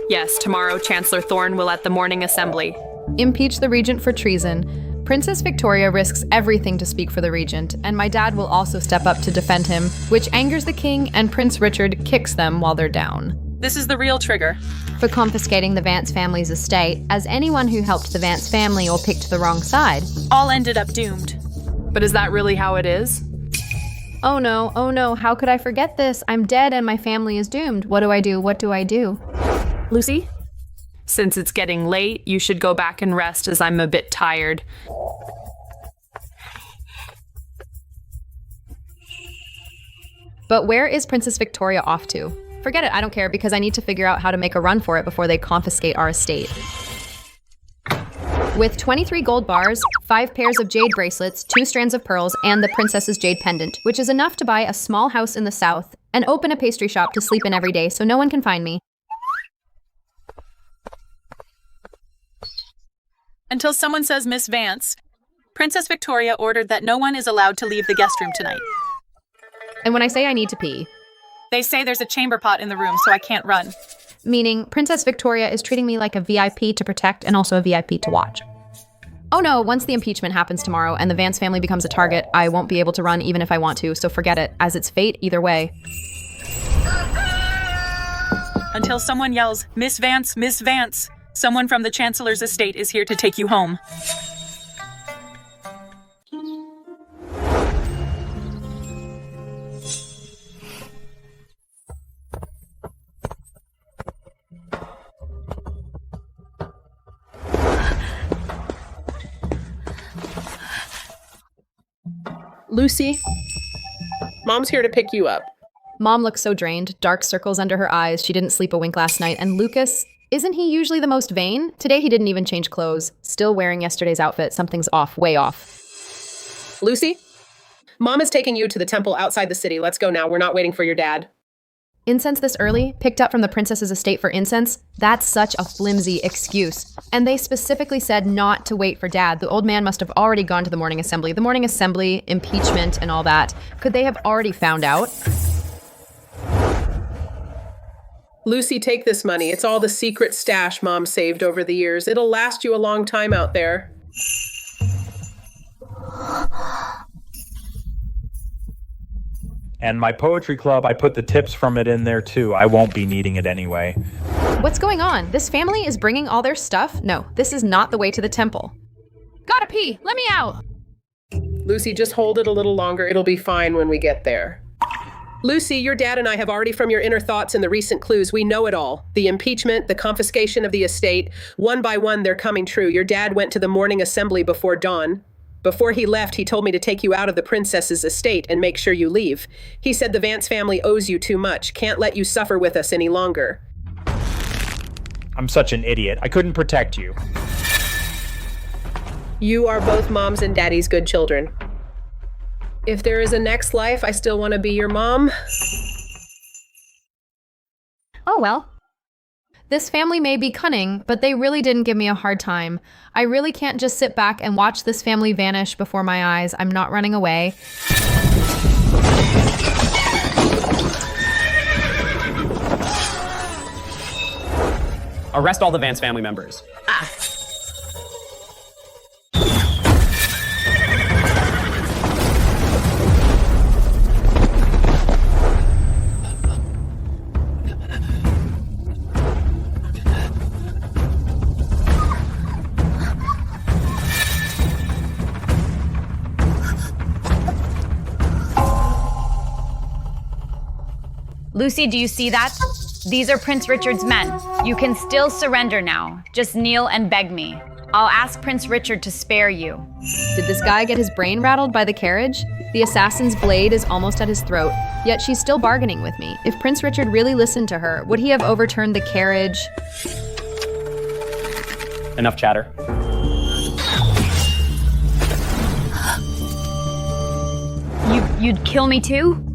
Yes, tomorrow Chancellor Thorne will at the morning assembly impeach the regent for treason. Princess Victoria risks everything to speak for the regent, and my dad will also step up to defend him, which angers the king, and Prince Richard kicks them while they're down. This is the real trigger. For confiscating the Vance family's estate, as anyone who helped the Vance family or picked the wrong side. All ended up doomed. But is that really how it is? Oh no, how could I forget this? I'm dead and my family is doomed. What do I do? What do I do? Lucy? Since it's getting late, you should go back and rest as I'm a bit tired. But where is Princess Victoria off to? Forget it, I don't care, because I need to figure out how to make a run for it before they confiscate our estate. With 23 gold bars, 5 pairs of jade bracelets, 2 strands of pearls, and the princess's jade pendant, which is enough to buy a small house in the south and open a pastry shop to sleep in every day so no one can find me. Until someone says Miss Vance, Princess Victoria ordered that no one is allowed to leave the guest room tonight. And when I say I need to pee, they say there's a chamber pot in the room, so I can't run. Meaning Princess Victoria is treating me like a VIP to protect and also a VIP to watch. Oh no, once the impeachment happens tomorrow and the Vance family becomes a target, I won't be able to run even if I want to, so forget it, as it's fate either way. Until someone yells, Miss Vance, Miss Vance, someone from the Chancellor's estate is here to take you home. Lucy? Mom's here to pick you up. Mom looks so drained, dark circles under her eyes, she didn't sleep a wink last night, and Lucas, isn't he usually the most vain? Today he didn't even change clothes, still wearing yesterday's outfit. Something's off, way off. Lucy? Mom is taking you to the temple outside the city. Let's go now. We're not waiting for your dad. Incense this early, picked up from the princess's estate for incense? That's such a flimsy excuse. And they specifically said not to wait for Dad. The old man must have already gone to the morning assembly. The morning assembly, impeachment, and all that. Could they have already found out? Lucy, take this money. It's all the secret stash Mom saved over the years. It'll last you a long time out there. And my poetry club, I put the tips from it in there too. I won't be needing it anyway. What's going on? This family is bringing all their stuff? No, this is not the way to the temple. Gotta pee. Let me out. Lucy, just hold it a little longer. It'll be fine when we get there. Lucy, your dad and I have already from your inner thoughts and the recent clues. We know it all. The impeachment, the confiscation of the estate. One by one, they're coming true. Your dad went to the morning assembly before dawn. Before he left, he told me to take you out of the princess's estate and make sure you leave. He said the Vance family owes you too much, can't let you suffer with us any longer. I'm such an idiot. I couldn't protect you. You are both Mom's and Daddy's good children. If there is a next life, I still want to be your mom. Oh well. This family may be cunning, but they really didn't give me a hard time. I really can't just sit back and watch this family vanish before my eyes. I'm not running away. Arrest all the Vance family members. Lucy, do you see that? These are Prince Richard's men. You can still surrender now. Just kneel and beg me. I'll ask Prince Richard to spare you. Did this guy get his brain rattled by the carriage? The assassin's blade is almost at his throat, yet she's still bargaining with me. If Prince Richard really listened to her, would he have overturned the carriage? Enough chatter. You'd kill me too?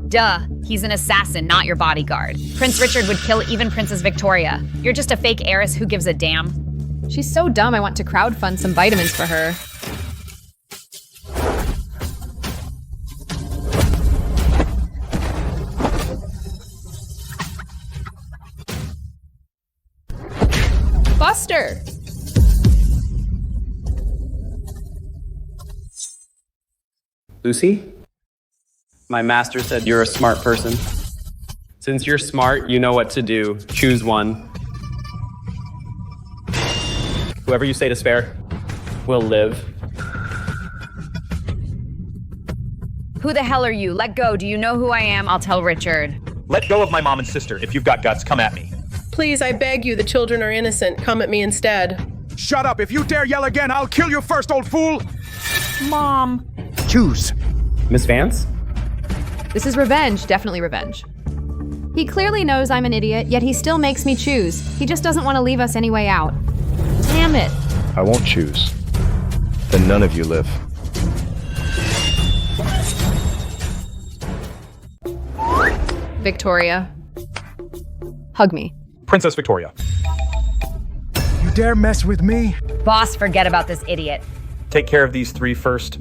Duh, he's an assassin, not your bodyguard. Prince Richard would kill even Princess Victoria. You're just a fake heiress, who gives a damn? She's so dumb I want to crowdfund some vitamins for her. Buster! Lucy? My master said you're a smart person. Since you're smart, you know what to do. Choose one. Whoever you say to spare will live. Who the hell are you? Let go. Do you know who I am? I'll tell Richard. Let go of my mom and sister. If you've got guts, come at me. Please, I beg you, the children are innocent. Come at me instead. Shut up! If you dare yell again, I'll kill you first, old fool! Mom. Choose. Miss Vance? This is revenge, definitely revenge. He clearly knows I'm an idiot, yet he still makes me choose. He just doesn't want to leave us any way out. Damn it. I won't choose. Then none of you live. Victoria. Hug me. Princess Victoria. You dare mess with me? Boss, forget about this idiot. Take care of these three first.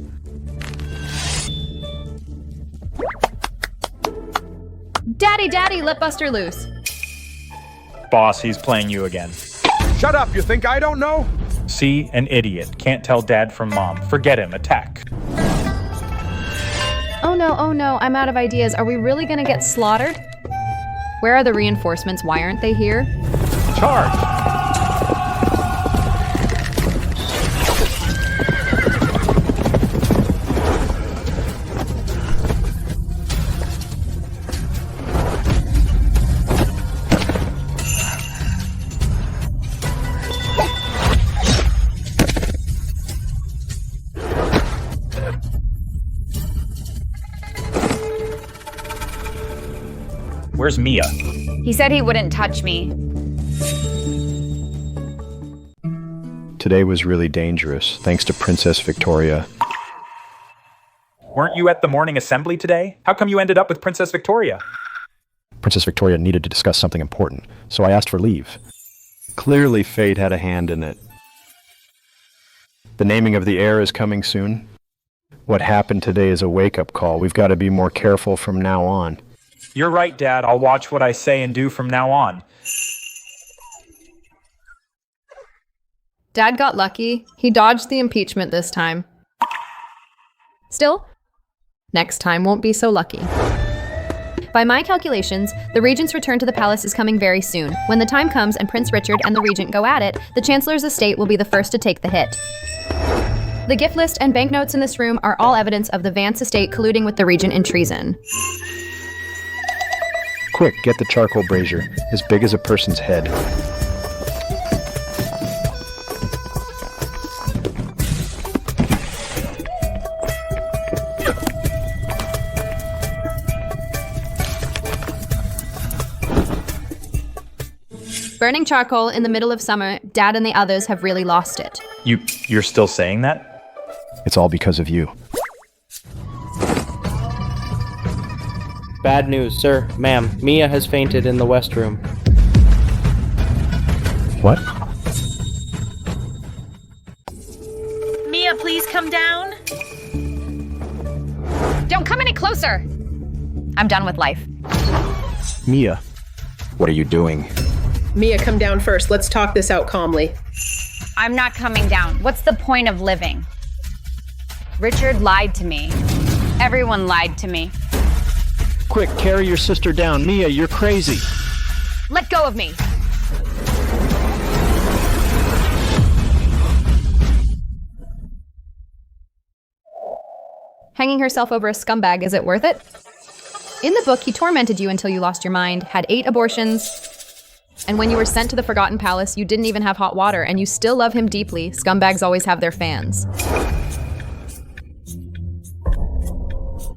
Daddy, let Buster loose. Boss, he's playing you again. Shut up, you think I don't know? See, an idiot. Can't tell dad from mom. Forget him. Attack. Oh no, I'm out of ideas. Are we really gonna get slaughtered? Where are the reinforcements? Why aren't they here? Charge! Where's Mia? He said he wouldn't touch me. Today was really dangerous, thanks to Princess Victoria. Weren't you at the morning assembly today? How come you ended up with Princess Victoria? Princess Victoria needed to discuss something important, so I asked for leave. Clearly, fate had a hand in it. The naming of the heir is coming soon. What happened today is a wake-up call. We've got to be more careful from now on. You're right, Dad. I'll watch what I say and do from now on. Dad got lucky. He dodged the impeachment this time. Still, next time won't be so lucky. By my calculations, the regent's return to the palace is coming very soon. When the time comes and Prince Richard and the regent go at it, the Chancellor's estate will be the first to take the hit. The gift list and banknotes in this room are all evidence of the Vance estate colluding with the regent in treason. Quick, get the charcoal brazier, as big as a person's head. Burning charcoal in the middle of summer, Dad and the others have really lost it. You're still saying that? It's all because of you. Bad news, sir, ma'am. Mia has fainted in the West Room. What? Mia, please come down. Don't come any closer! I'm done with life. Mia, what are you doing? Mia, come down first. Let's talk this out calmly. I'm not coming down. What's the point of living? Richard lied to me. Everyone lied to me. Quick, carry your sister down. Mia, you're crazy. Let go of me. Hanging herself over a scumbag, is it worth it? In the book, he tormented you until you lost your mind, had 8 abortions, and when you were sent to the Forgotten Palace, you didn't even have hot water, and you still love him deeply. Scumbags always have their fans.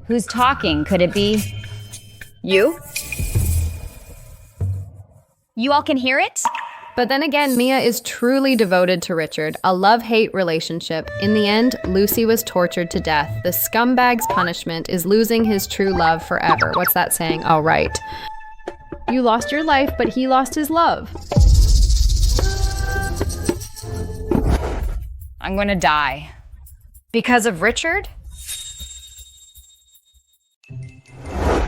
Who's talking? Could it be you? You all can hear it? But then again, Mia is truly devoted to Richard, a love-hate relationship. In the end, Lucy was tortured to death. The scumbag's punishment is losing his true love forever. What's that saying? Oh, right. You lost your life, but he lost his love. I'm gonna die. Because of Richard?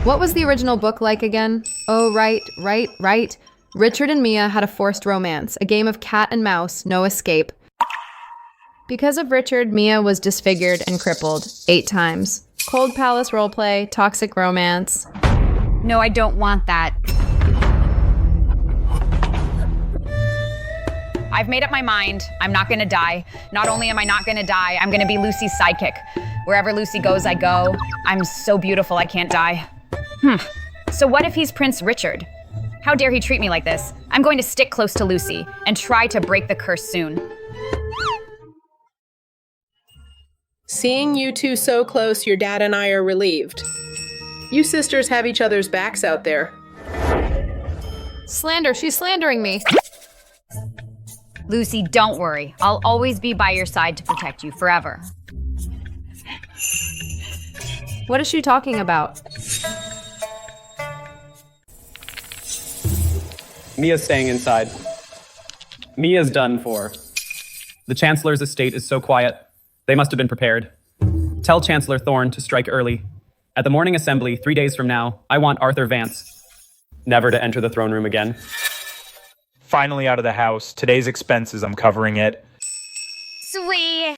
What was the original book like again? Oh, right. Richard and Mia had a forced romance, a game of cat and mouse, no escape. Because of Richard, Mia was disfigured and crippled 8 times. Cold Palace roleplay, toxic romance. No, I don't want that. I've made up my mind. I'm not gonna die. Not only am I not gonna die, I'm gonna be Lucy's sidekick. Wherever Lucy goes, I go. I'm so beautiful, I can't die. So what if he's Prince Richard? How dare he treat me like this? I'm going to stick close to Lucy and try to break the curse soon. Seeing you two so close, your dad and I are relieved. You sisters have each other's backs out there. Slander, she's slandering me. Lucy, don't worry. I'll always be by your side to protect you forever. What is she talking about? Mia's staying inside. Mia's done for. The Chancellor's estate is so quiet. They must have been prepared. Tell Chancellor Thorne to strike early. At the morning assembly, 3 days from now, I want Arthur Vance never to enter the throne room again. Finally out of the house. Today's expenses, I'm covering it. Sweet.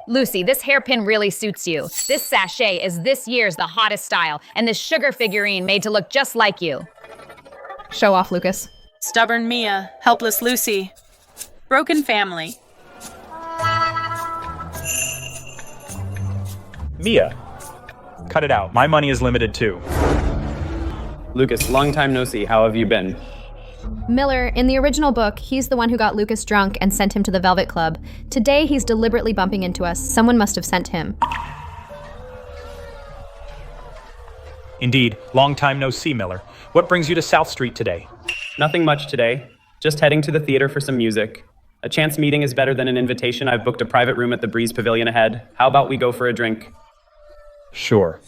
Lucy, this hairpin really suits you. This sachet is this year's the hottest style, and this sugar figurine made to look just like you. Show off, Lucas. Stubborn Mia, helpless Lucy. Broken family. Mia, cut it out. My money is limited too. Lucas, long time no see. How have you been? Miller, in the original book, he's the one who got Lucas drunk and sent him to the Velvet Club. Today, he's deliberately bumping into us. Someone must have sent him. Indeed, long time no see, Miller. What brings you to South Street today? Nothing much today. Just heading to the theater for some music. A chance meeting is better than an invitation. I've booked a private room at the Breeze Pavilion ahead. How about we go for a drink? Sure.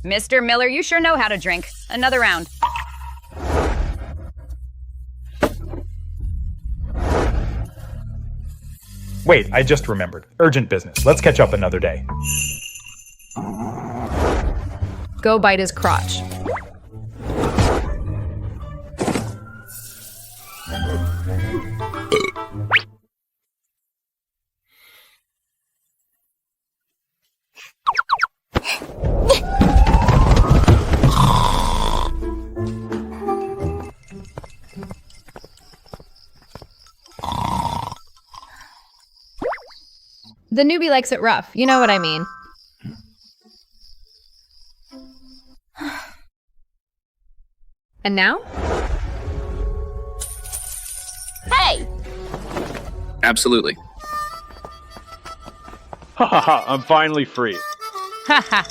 Mr. Miller, you sure know how to drink. Another round. Wait, I just remembered. Urgent business. Let's catch up another day. Go bite his crotch. The newbie likes it rough. You know what I mean. And now? Hey! Absolutely. Ha ha ha, I'm finally free. Haha.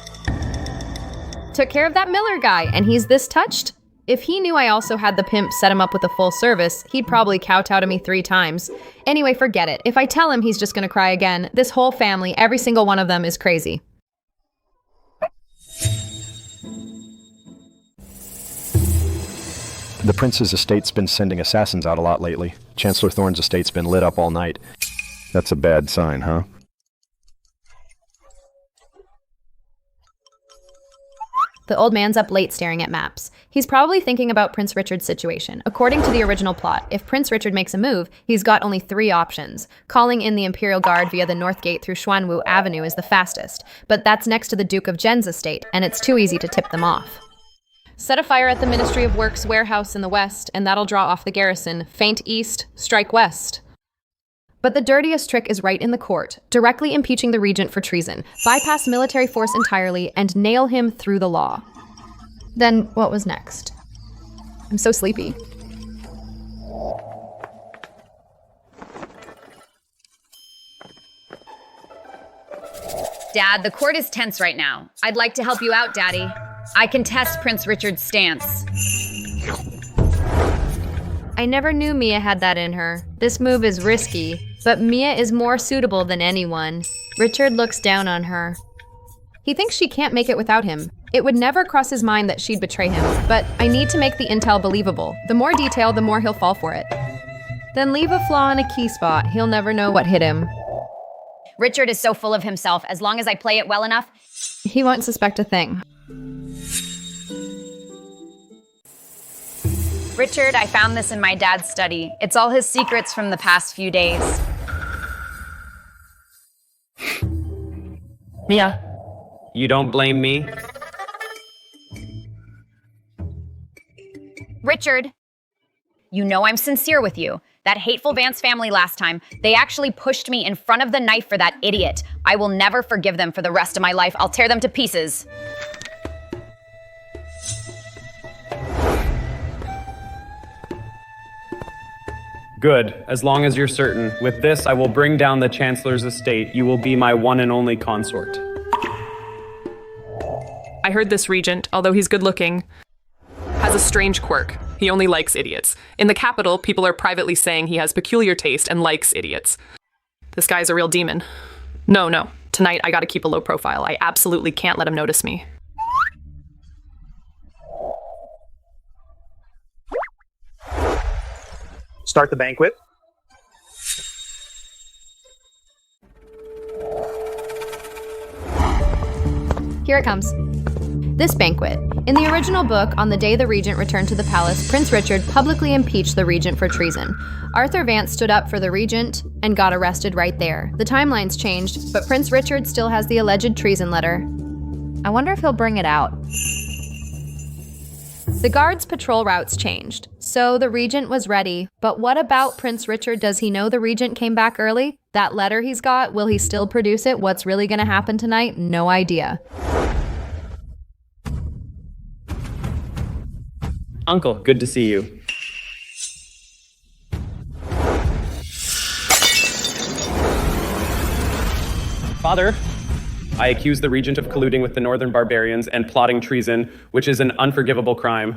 Took care of that Miller guy, and he's this touched? If he knew I also had the pimp set him up with a full service, he'd probably kowtow to me 3 times. Anyway, forget it. If I tell him, he's just gonna cry again. This whole family, every single one of them is crazy. The prince's estate's been sending assassins out a lot lately. Chancellor Thorne's estate's been lit up all night. That's a bad sign, huh? The old man's up late staring at maps. He's probably thinking about Prince Richard's situation. According to the original plot, if Prince Richard makes a move, he's got only 3 options. Calling in the Imperial Guard via the North Gate through Xuanwu Avenue is the fastest, but that's next to the Duke of Jen's estate, and it's too easy to tip them off. Set a fire at the Ministry of Works warehouse in the west, and that'll draw off the garrison. Feint east, strike west. But the dirtiest trick is right in the court, directly impeaching the regent for treason, bypass military force entirely, and nail him through the law. Then what was next? I'm so sleepy. Dad, the court is tense right now. I'd like to help you out, Daddy. I can test Prince Richard's stance. I never knew Mia had that in her. This move is risky, but Mia is more suitable than anyone. Richard looks down on her. He thinks she can't make it without him. It would never cross his mind that she'd betray him, but I need to make the intel believable. The more detail, the more he'll fall for it. Then leave a flaw in a key spot. He'll never know what hit him. Richard is so full of himself. As long as I play it well enough, he won't suspect a thing. Richard, I found this in my dad's study. It's all his secrets from the past few days. Mia. You don't blame me? Richard, you know I'm sincere with you. That hateful Vance family last time, they actually pushed me in front of the knife for that idiot. I will never forgive them for the rest of my life. I'll tear them to pieces. Good, as long as you're certain. With this, I will bring down the Chancellor's estate. You will be my one and only consort. I heard this regent, although he's good-looking, has a strange quirk. He only likes idiots. In the capital, people are privately saying he has peculiar taste and likes idiots. This guy's a real demon. No. Tonight, I gotta keep a low profile. I absolutely can't let him notice me. Start the banquet. Here it comes. This banquet. In the original book, on the day the regent returned to the palace, Prince Richard publicly impeached the regent for treason. Arthur Vance stood up for the regent and got arrested right there. The timeline's changed, but Prince Richard still has the alleged treason letter. I wonder if he'll bring it out. The guards' patrol routes changed, so the regent was ready. But what about Prince Richard? Does he know the regent came back early? That letter he's got, will he still produce it? What's really gonna happen tonight? No idea. Uncle, good to see you. Father, I accuse the regent of colluding with the northern barbarians and plotting treason, which is an unforgivable crime.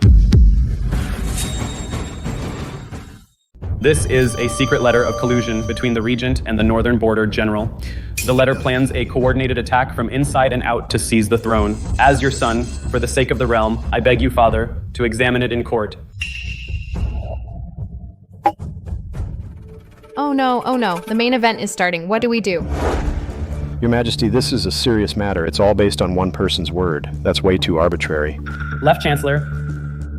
This is a secret letter of collusion between the regent and the northern border general. The letter plans a coordinated attack from inside and out to seize the throne. As your son, for the sake of the realm, I beg you, Father, to examine it in court. Oh no, the main event is starting. What do we do? Your Majesty, this is a serious matter. It's all based on one person's word. That's way too arbitrary. Left Chancellor,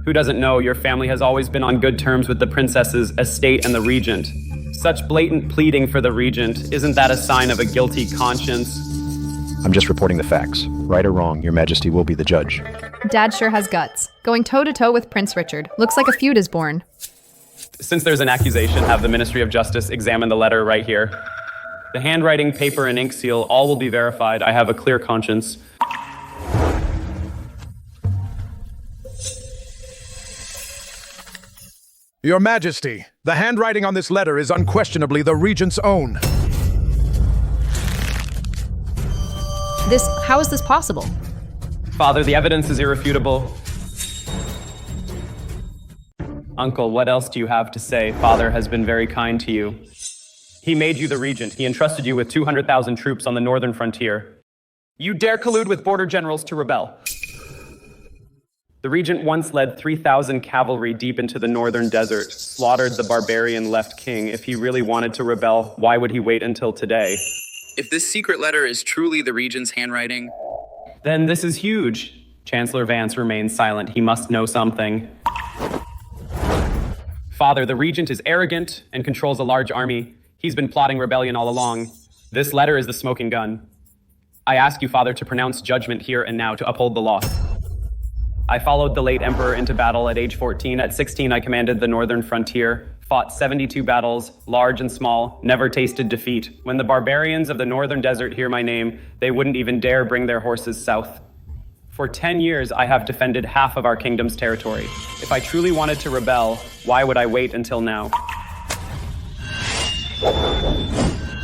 who doesn't know your family has always been on good terms with the princess's estate and the regent? Such blatant pleading for the regent, isn't that a sign of a guilty conscience? I'm just reporting the facts. Right or wrong, Your Majesty will be the judge. Dad sure has guts. Going toe-to-toe with Prince Richard. Looks like a feud is born. Since there's an accusation, have the Ministry of Justice examine the letter right here. The handwriting, paper, and ink seal, all will be verified. I have a clear conscience. Your Majesty, the handwriting on this letter is unquestionably the regent's own. How is this possible? Father, the evidence is irrefutable. Uncle, what else do you have to say? Father has been very kind to you. He made you the regent. He entrusted you with 200,000 troops on the northern frontier. You dare collude with border generals to rebel. The regent once led 3,000 cavalry deep into the northern desert, slaughtered the barbarian left king. If he really wanted to rebel, why would he wait until today? If this secret letter is truly the regent's handwriting, then this is huge. Chancellor Vance remains silent. He must know something. Father, the regent is arrogant and controls a large army. He's been plotting rebellion all along. This letter is the smoking gun. I ask you, Father, to pronounce judgment here and now to uphold the law. I followed the late emperor into battle at age 14. At 16, I commanded the northern frontier, fought 72 battles, large and small, never tasted defeat. When the barbarians of the northern desert hear my name, they wouldn't even dare bring their horses south. For 10 years, I have defended half of our kingdom's territory. If I truly wanted to rebel, why would I wait until now?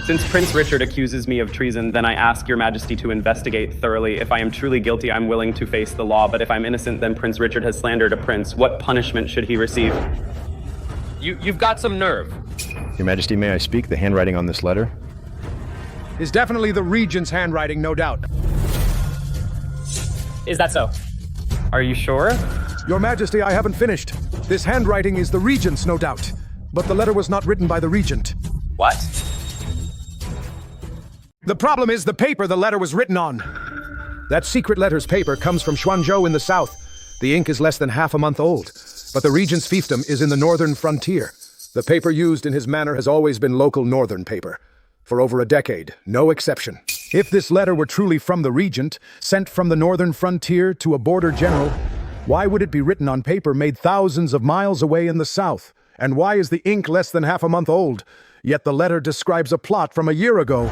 Since Prince Richard accuses me of treason, then I ask your majesty to investigate thoroughly. If I am truly guilty, I'm willing to face the law, but if I'm innocent, then Prince Richard has slandered a prince. What punishment should he receive? You've got some nerve. Your Majesty, may I speak? The handwriting on this letter is definitely the regent's handwriting, no doubt. Is that so? Are you sure? Your Majesty, I haven't finished. This handwriting is the regent's, no doubt. But the letter was not written by the regent. What? The problem is the paper the letter was written on. That secret letter's paper comes from Xuanzhou in the south. The ink is less than half a month old, but the regent's fiefdom is in the northern frontier. The paper used in his manor has always been local northern paper. For over a decade, no exception. If this letter were truly from the regent, sent from the northern frontier to a border general, why would it be written on paper made thousands of miles away in the south? And why is the ink less than half a month old? Yet the letter describes a plot from a year ago.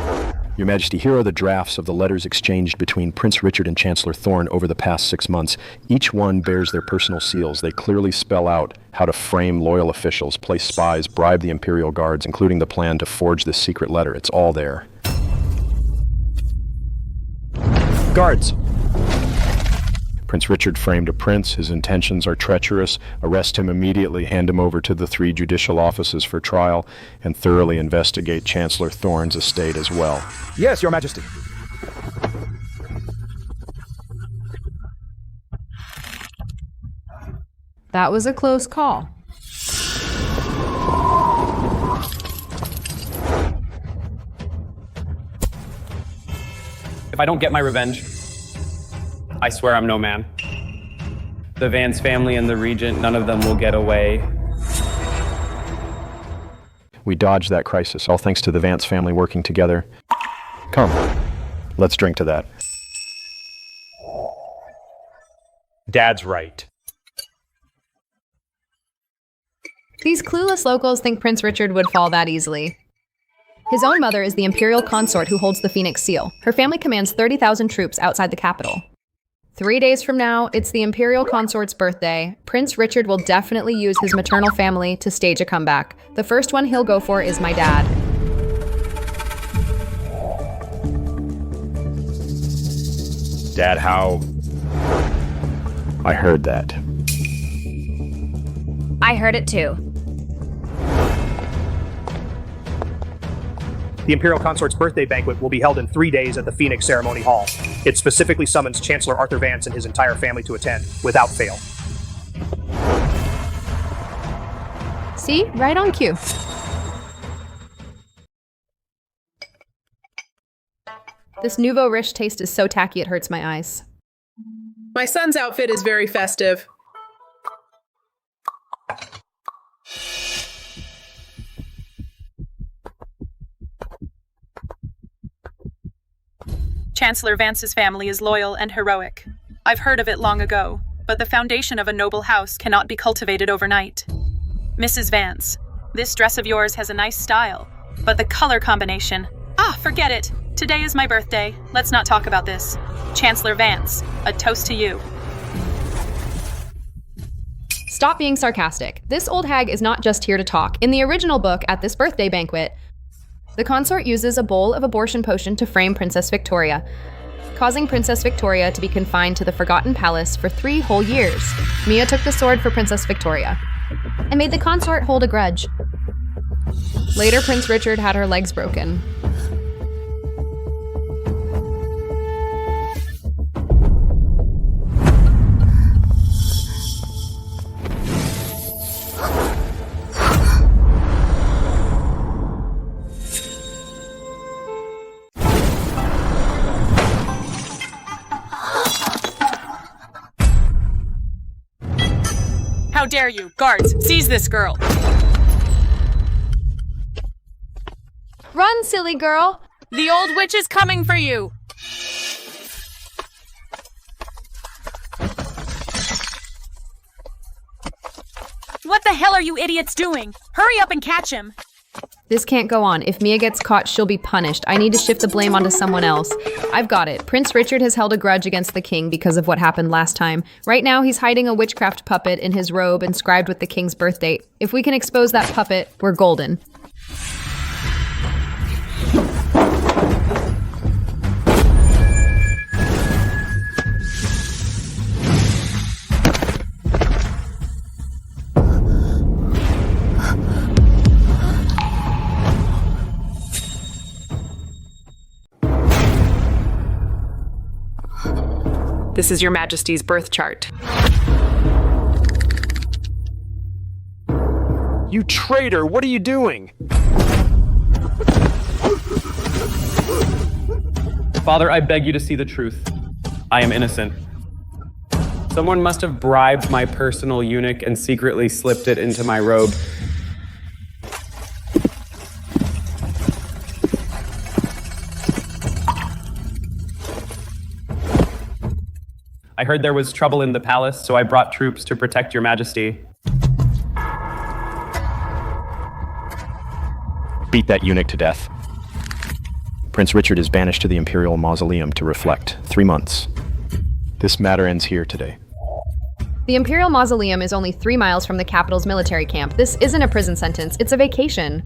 Your Majesty, here are the drafts of the letters exchanged between Prince Richard and Chancellor Thorne over the past 6 months. Each one bears their personal seals. They clearly spell out how to frame loyal officials, place spies, bribe the Imperial Guards, including the plan to forge this secret letter. It's all there. Guards! Prince Richard framed a prince. His intentions are treacherous. Arrest him immediately, hand him over to the 3 judicial offices for trial, and thoroughly investigate Chancellor Thorne's estate as well. Yes, Your Majesty. That was a close call. If I don't get my revenge, I swear I'm no man. The Vance family and the regent, none of them will get away. We dodged that crisis, all thanks to the Vance family working together. Come, let's drink to that. Dad's right. These clueless locals think Prince Richard would fall that easily. His own mother is the imperial consort who holds the Phoenix Seal. Her family commands 30,000 troops outside the capital. 3 days from now, it's the imperial consort's birthday. Prince Richard will definitely use his maternal family to stage a comeback. The first one he'll go for is my dad. Dad, how? I heard that. I heard it too. The Imperial Consort's birthday banquet will be held in 3 days at the Phoenix Ceremony Hall. It specifically summons Chancellor Arthur Vance and his entire family to attend, without fail. See? Right on cue. This nouveau riche taste is so tacky it hurts my eyes. My son's outfit is very festive. Chancellor Vance's family is loyal and heroic. I've heard of it long ago, but the foundation of a noble house cannot be cultivated overnight. Mrs. Vance, this dress of yours has a nice style, but the color combination... forget it! Today is my birthday. Let's not talk about this. Chancellor Vance, a toast to you. Stop being sarcastic. This old hag is not just here to talk. In the original book, at this birthday banquet, the consort uses a bowl of abortion potion to frame Princess Victoria, causing Princess Victoria to be confined to the Forgotten Palace for 3 whole years. Mia took the sword for Princess Victoria and made the consort hold a grudge. Later, Prince Richard had her legs broken. How dare you! Guards, seize this girl! Run, silly girl! The old witch is coming for you! What the hell are you idiots doing? Hurry up and catch him! This can't go on. If Mia gets caught, she'll be punished. I need to shift the blame onto someone else. I've got it. Prince Richard has held a grudge against the king because of what happened last time. Right now, he's hiding a witchcraft puppet in his robe inscribed with the king's birth date. If we can expose that puppet, we're golden. This is your Majesty's birth chart. You traitor! What are you doing? Father, I beg you to see the truth. I am innocent. Someone must have bribed my personal eunuch and secretly slipped it into my robe. I heard there was trouble in the palace, so I brought troops to protect your majesty. Beat that eunuch to death. Prince Richard is banished to the Imperial Mausoleum to reflect. 3 months. This matter ends here today. The Imperial Mausoleum is only 3 miles from the capital's military camp. This isn't a prison sentence, it's a vacation.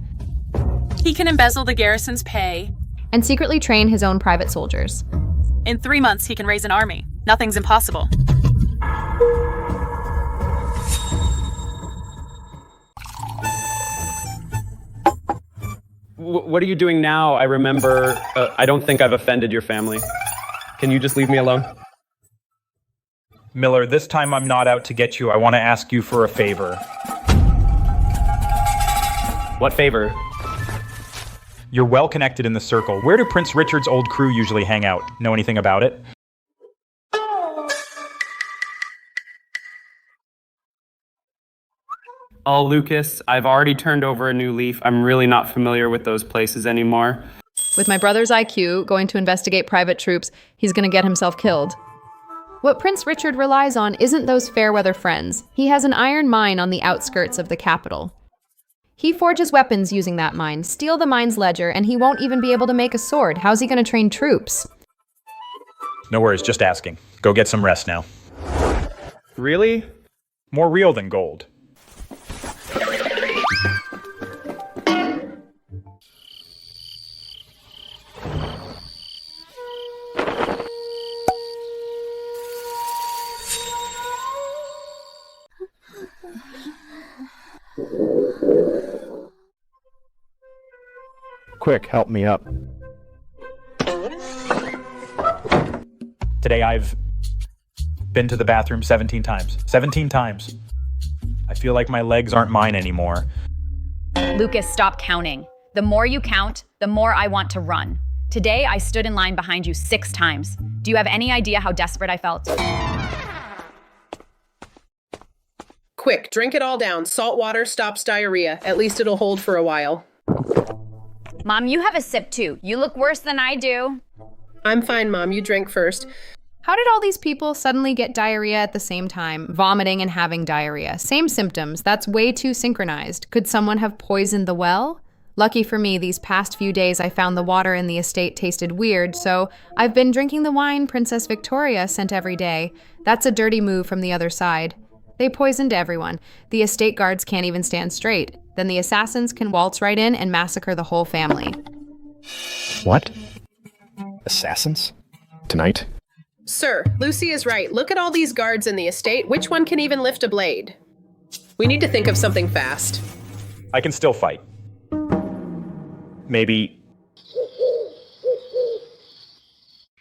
He can embezzle the garrison's pay. And secretly train his own private soldiers. In 3 months, he can raise an army. Nothing's impossible. What are you doing now? I remember, I don't think I've offended your family. Can you just leave me alone? Miller, this time I'm not out to get you. I want to ask you for a favor. What favor? You're well connected in the circle. Where do Prince Richard's old crew usually hang out? Know anything about it? Oh, Lucas, I've already turned over a new leaf. I'm really not familiar with those places anymore. With my brother's IQ going to investigate private troops, he's gonna get himself killed. What Prince Richard relies on isn't those fair weather friends. He has an iron mine on the outskirts of the capital. He forges weapons using that mine, steal the mine's ledger, and he won't even be able to make a sword. How's he gonna train troops? No worries, just asking. Go get some rest now. Really? More real than gold. Quick, help me up. Today I've been to the bathroom 17 times. 17 times. I feel like my legs aren't mine anymore. Lucas, stop counting. The more you count, the more I want to run. Today, I stood in line behind you 6 times. Do you have any idea how desperate I felt? Quick, drink it all down. Salt water stops diarrhea. At least it'll hold for a while. Mom, you have a sip too. You look worse than I do. I'm fine, Mom. You drink first. How did all these people suddenly get diarrhea at the same time, vomiting and having diarrhea? Same symptoms. That's way too synchronized. Could someone have poisoned the well? Lucky for me, these past few days I found the water in the estate tasted weird, so I've been drinking the wine Princess Victoria sent every day. That's a dirty move from the other side. They poisoned everyone. The estate guards can't even stand straight. Then the assassins can waltz right in and massacre the whole family. What? Assassins? Tonight? Sir, Lucy is right. Look at all these guards in the estate. Which one can even lift a blade? We need to think of something fast. I can still fight. Maybe.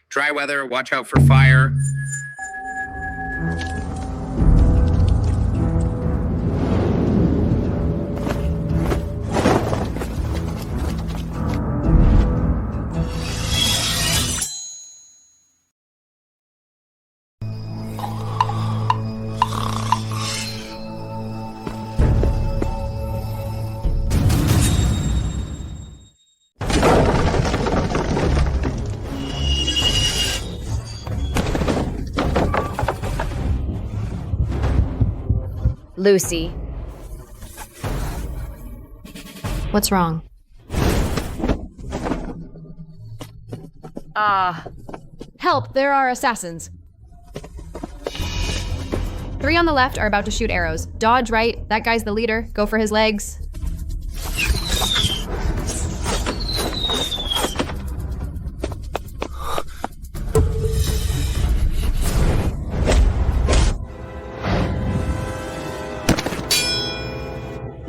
Dry weather, watch out for fire. Lucy. What's wrong? Help, there are assassins. 3 on the left are about to shoot arrows. Dodge right, that guy's the leader. Go for his legs.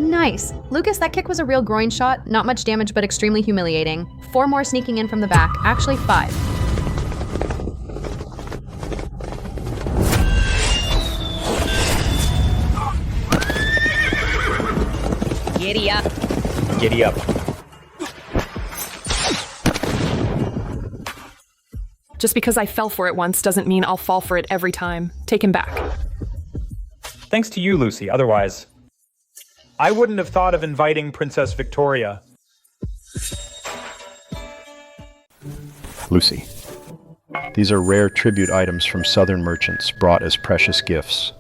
Nice. Lucas, that kick was a real groin shot. Not much damage, but extremely humiliating. 4 more sneaking in from the back. Actually, 5. Giddy up. Giddy up. Just because I fell for it once doesn't mean I'll fall for it every time. Take him back. Thanks to you, Lucy. Otherwise, I wouldn't have thought of inviting Princess Victoria. Lucy. These are rare tribute items from southern merchants, brought as precious gifts.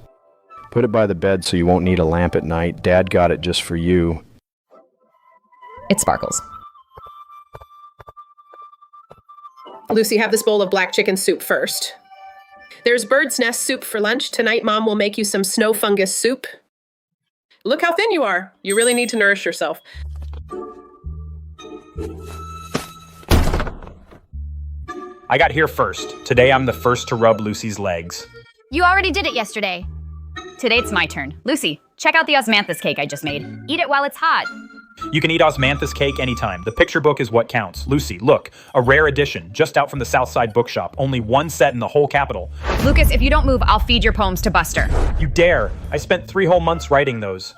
Put it by the bed so you won't need a lamp at night. Dad got it just for you. It sparkles. Lucy, have this bowl of black chicken soup first. There's bird's nest soup for lunch. Tonight, Mom will make you some snow fungus soup. Look how thin you are. You really need to nourish yourself. I got here first. Today I'm the first to rub Lucy's legs. You already did it yesterday. Today it's my turn. Lucy, check out the osmanthus cake I just made. Eat it while it's hot. You can eat osmanthus cake anytime. The picture book is what counts. Lucy, look, a rare edition, just out from the Southside Bookshop. Only 1 set in the whole capital. Lucas, if you don't move, I'll feed your poems to Buster. You dare. I spent 3 whole months writing those.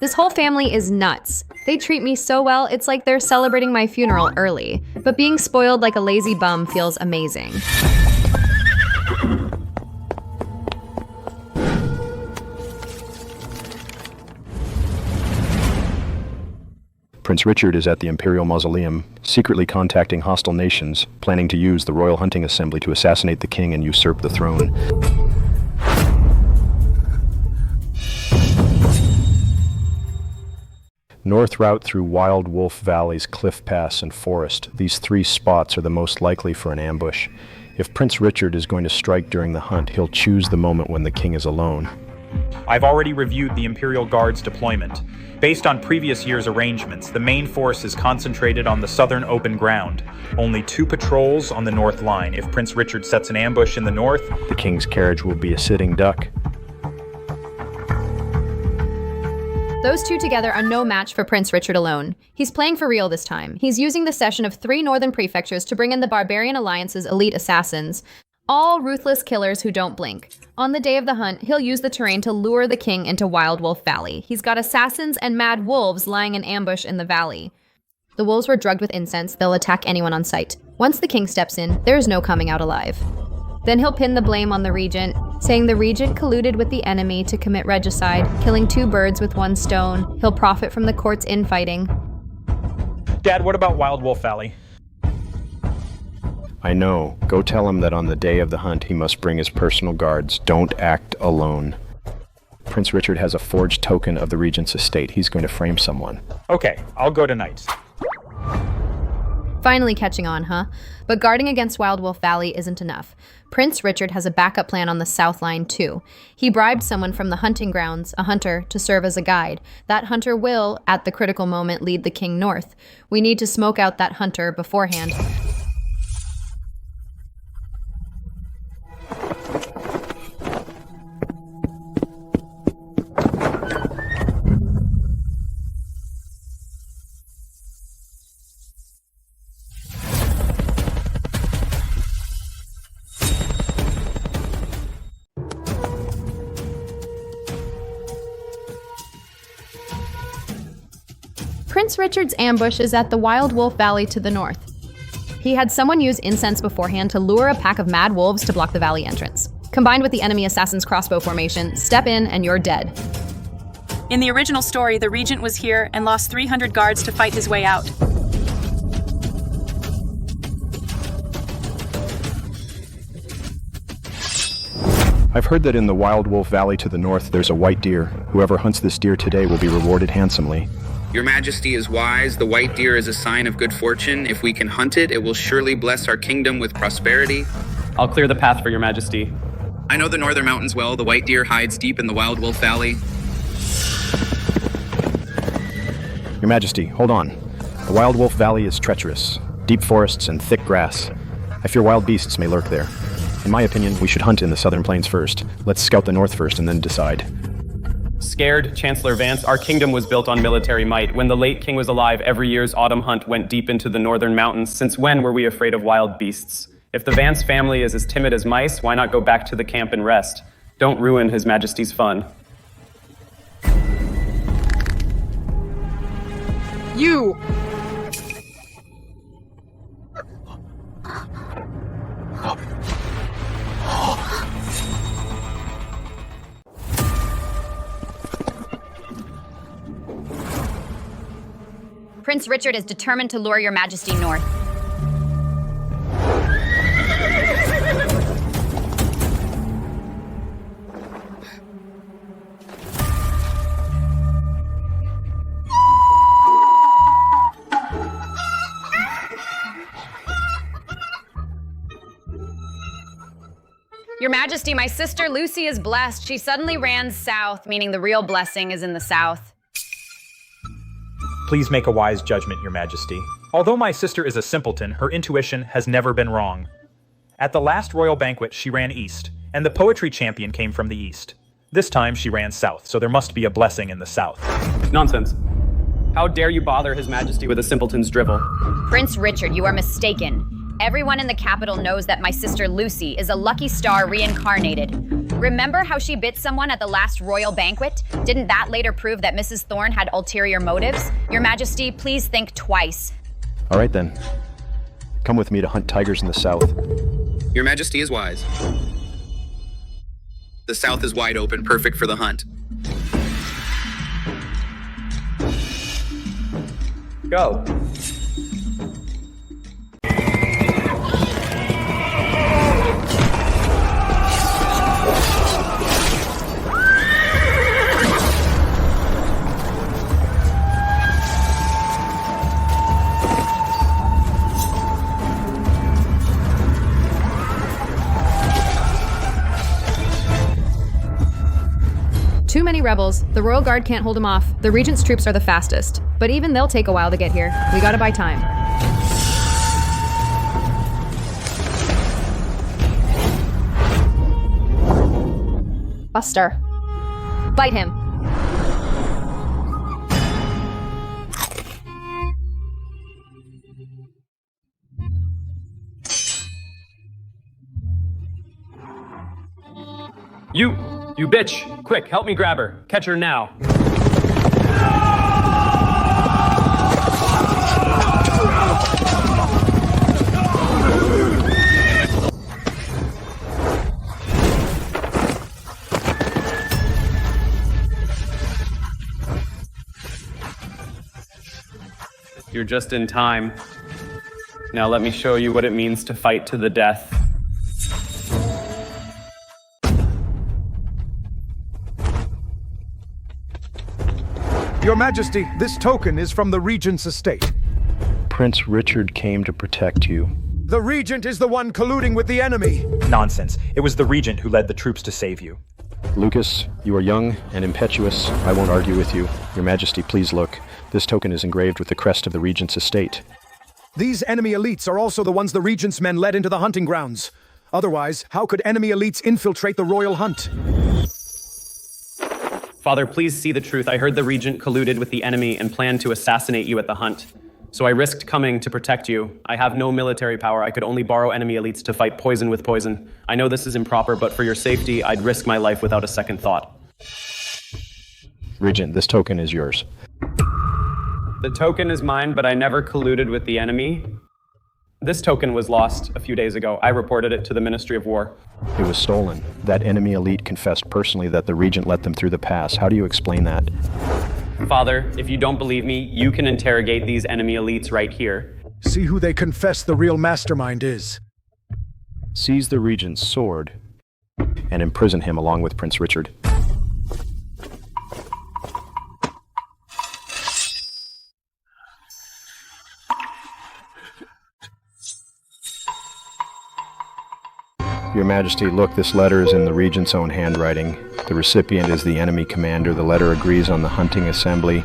This whole family is nuts. They treat me so well, it's like they're celebrating my funeral early. But being spoiled like a lazy bum feels amazing. Prince Richard is at the Imperial Mausoleum, secretly contacting hostile nations, planning to use the Royal Hunting Assembly to assassinate the king and usurp the throne. North route through Wild Wolf Valley's Cliff Pass and Forest. These 3 spots are the most likely for an ambush. If Prince Richard is going to strike during the hunt, he'll choose the moment when the king is alone. I've already reviewed the Imperial Guard's deployment. Based on previous year's arrangements, the main force is concentrated on the southern open ground. Only 2 patrols on the north line. If Prince Richard sets an ambush in the north, the king's carriage will be a sitting duck. Those two together are no match for Prince Richard alone. He's playing for real this time. He's using the cession of 3 northern prefectures to bring in the Barbarian Alliance's elite assassins, all ruthless killers who don't blink. On the day of the hunt, he'll use the terrain to lure the king into Wild Wolf Valley. He's got assassins and mad wolves lying in ambush in the valley. The wolves were drugged with incense. They'll attack anyone on sight. Once the king steps in, there's no coming out alive. Then he'll pin the blame on the regent, saying the regent colluded with the enemy to commit regicide, killing 2 birds with 1 stone. He'll profit from the court's infighting. Dad, what about Wild Wolf Valley? I know. Go tell him that on the day of the hunt he must bring his personal guards. Don't act alone. Prince Richard has a forged token of the regent's estate. He's going to frame someone. Okay, I'll go tonight. Finally catching on, huh? But guarding against Wild Wolf Valley isn't enough. Prince Richard has a backup plan on the South Line, too. He bribed someone from the hunting grounds, a hunter, to serve as a guide. That hunter will, at the critical moment, lead the king north. We need to smoke out that hunter beforehand. Prince Richard's ambush is at the Wild Wolf Valley to the north. He had someone use incense beforehand to lure a pack of mad wolves to block the valley entrance. Combined with the enemy assassin's crossbow formation, step in and you're dead. In the original story, the regent was here and lost 300 guards to fight his way out. I've heard that in the Wild Wolf Valley to the north there's a white deer. Whoever hunts this deer today will be rewarded handsomely. Your Majesty is wise. The white deer is a sign of good fortune. If we can hunt it, it will surely bless our kingdom with prosperity. I'll clear the path for your Majesty. I know the northern mountains well. The white deer hides deep in the Wild Wolf Valley. Your Majesty, hold on. The Wild Wolf Valley is treacherous. Deep forests and thick grass. I fear wild beasts may lurk there. In my opinion, we should hunt in the southern plains first. Let's scout the north first and then decide. Scared, Chancellor Vance, our kingdom was built on military might. When the late king was alive, every year's autumn hunt went deep into the northern mountains. Since when were we afraid of wild beasts? If the Vance family is as timid as mice, why not go back to the camp and rest? Don't ruin His Majesty's fun. You! Prince Richard is determined to lure your Majesty north. Your Majesty, my sister Lucy is blessed. She suddenly ran south, meaning the real blessing is in the south. Please make a wise judgment, Your Majesty. Although my sister is a simpleton, her intuition has never been wrong. At the last royal banquet, she ran east, and the poetry champion came from the east. This time, she ran south, so there must be a blessing in the south. Nonsense. How dare you bother His Majesty with a simpleton's drivel? Prince Richard, you are mistaken. Everyone in the capital knows that my sister Lucy is a lucky star reincarnated. Remember how she bit someone at the last royal banquet? Didn't that later prove that Mrs. Thorne had ulterior motives? Your Majesty, please think twice. All right then. Come with me to hunt tigers in the south. Your Majesty is wise. The south is wide open, perfect for the hunt. Go. Too many rebels. The Royal Guard can't hold them off. The Regent's troops are the fastest. But even they'll take a while to get here. We gotta buy time. Buster. Bite him. You bitch! Quick, help me grab her. Catch her now. You're just in time. Now let me show you what it means to fight to the death. Your Majesty, this token is from the Regent's estate. Prince Richard came to protect you. The Regent is the one colluding with the enemy. Nonsense. It was the Regent who led the troops to save you. Lucas, you are young and impetuous. I won't argue with you. Your Majesty, please look. This token is engraved with the crest of the Regent's estate. These enemy elites are also the ones the Regent's men led into the hunting grounds. Otherwise, how could enemy elites infiltrate the royal hunt? Father, please see the truth. I heard the Regent colluded with the enemy and planned to assassinate you at the hunt. So I risked coming to protect you. I have no military power. I could only borrow enemy elites to fight poison with poison. I know this is improper, but for your safety, I'd risk my life without a second thought. Regent, this token is yours. The token is mine, but I never colluded with the enemy. This token was lost a few days ago. I reported it to the Ministry of War. It was stolen. That enemy elite confessed personally that the Regent let them through the pass. How do you explain that? Father, if you don't believe me, you can interrogate these enemy elites right here. See who they confess the real mastermind is. Seize the Regent's sword and imprison him along with Prince Richard. Your Majesty, look, this letter is in the Regent's own handwriting. The recipient is the enemy commander. The letter agrees on the hunting assembly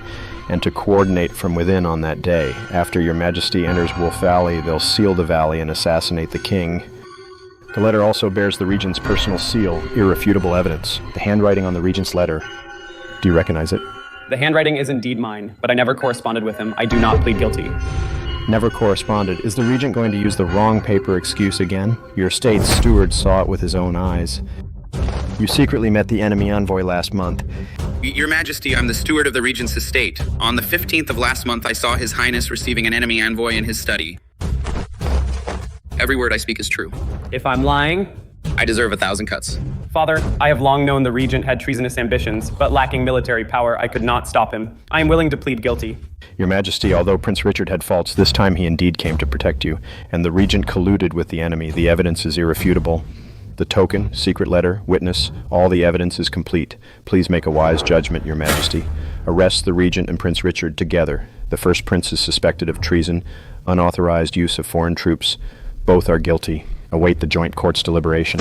and to coordinate from within on that day. After Your Majesty enters Wolf Valley, they'll seal the valley and assassinate the king. The letter also bears the Regent's personal seal, irrefutable evidence. The handwriting on the Regent's letter. Do you recognize it? The handwriting is indeed mine, but I never corresponded with him. I do not plead guilty. Never corresponded. Is the Regent going to use the wrong paper excuse again? Your state steward saw it with his own eyes. You secretly met the enemy envoy last month. Your Majesty, I'm the steward of the Regent's estate. On the 15th of last month, I saw His Highness receiving an enemy envoy in his study. Every word I speak is true. If I'm lying, I deserve 1,000 cuts. Father, I have long known the Regent had treasonous ambitions, but lacking military power, I could not stop him. I am willing to plead guilty. Your Majesty, although Prince Richard had faults, this time he indeed came to protect you, and the Regent colluded with the enemy. The evidence is irrefutable. The token, secret letter, witness, all the evidence is complete. Please make a wise judgment, Your Majesty. Arrest the Regent and Prince Richard together. The first prince is suspected of treason, unauthorized use of foreign troops. Both are guilty. Await the joint court's deliberation.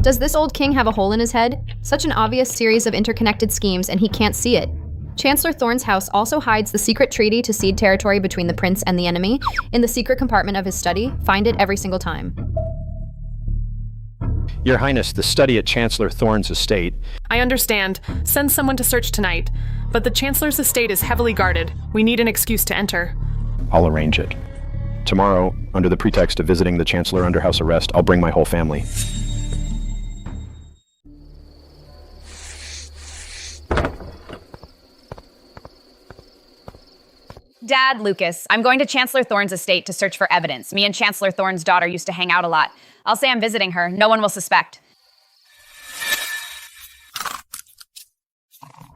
Does this old king have a hole in his head? Such an obvious series of interconnected schemes, and he can't see it. Chancellor Thorne's house also hides the secret treaty to cede territory between the prince and the enemy in the secret compartment of his study. Find it every single time. Your Highness, the study at Chancellor Thorne's estate. I understand. Send someone to search tonight. But the Chancellor's estate is heavily guarded. We need an excuse to enter. I'll arrange it. Tomorrow, under the pretext of visiting the Chancellor under house arrest, I'll bring my whole family. Dad, Lucas, I'm going to Chancellor Thorne's estate to search for evidence. Me and Chancellor Thorne's daughter used to hang out a lot. I'll say I'm visiting her. No one will suspect.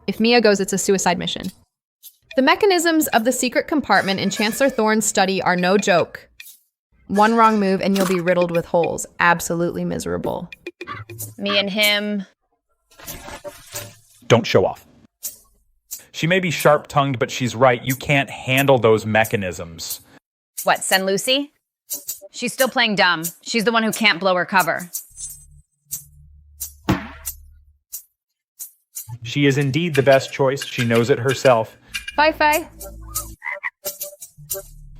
If Mia goes, it's a suicide mission. The mechanisms of the secret compartment in Chancellor Thorne's study are no joke. One wrong move and you'll be riddled with holes. Absolutely miserable. Me and him. Don't show off. She may be sharp-tongued, but she's right. You can't handle those mechanisms. What, send Lucy? She's still playing dumb. She's the one who can't blow her cover. She is indeed the best choice. She knows it herself. Bye, Faye.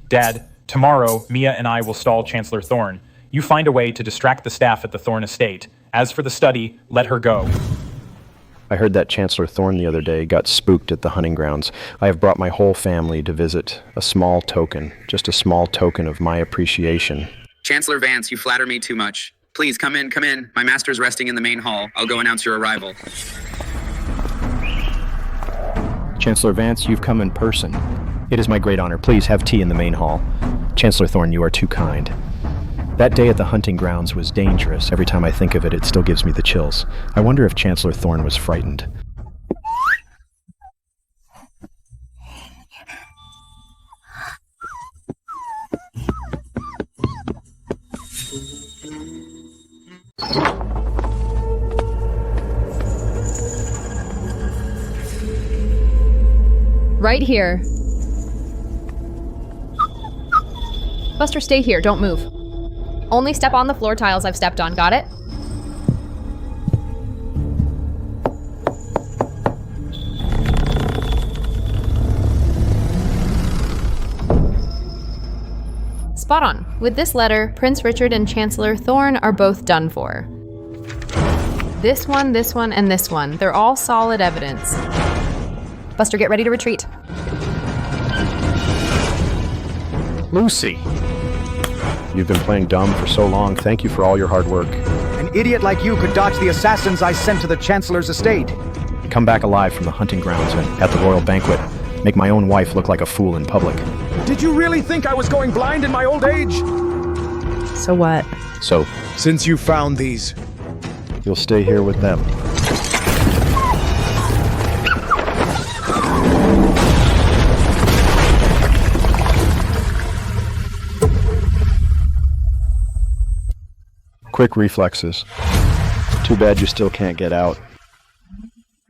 Dad, tomorrow, Mia and I will stall Chancellor Thorne. You find a way to distract the staff at the Thorne estate. As for the study, let her go. I heard that Chancellor Thorne the other day got spooked at the hunting grounds. I have brought my whole family to visit. A small token, just a small token of my appreciation. Chancellor Vance, you flatter me too much. Please, come in, come in. My master's resting in the main hall. I'll go announce your arrival. Chancellor Vance, you've come in person. It is my great honor. Please have tea in the main hall. Chancellor Thorne, you are too kind. That day at the hunting grounds was dangerous. Every time I think of it, it still gives me the chills. I wonder if Chancellor Thorne was frightened. Right here. Buster, stay here. Don't move. Only step on the floor tiles I've stepped on. Got it? Spot on. With this letter, Prince Richard and Chancellor Thorne are both done for. This one, and this one. They're all solid evidence. Buster, get ready to retreat. Lucy! You've been playing dumb for so long. Thank you for all your hard work. An idiot like you could dodge the assassins I sent to the Chancellor's estate. Come back alive from the hunting grounds and at the royal banquet. Make my own wife look like a fool in public. Did you really think I was going blind in my old age? So what? So, since you found these, you'll stay here with them. Quick reflexes. Too bad you still can't get out.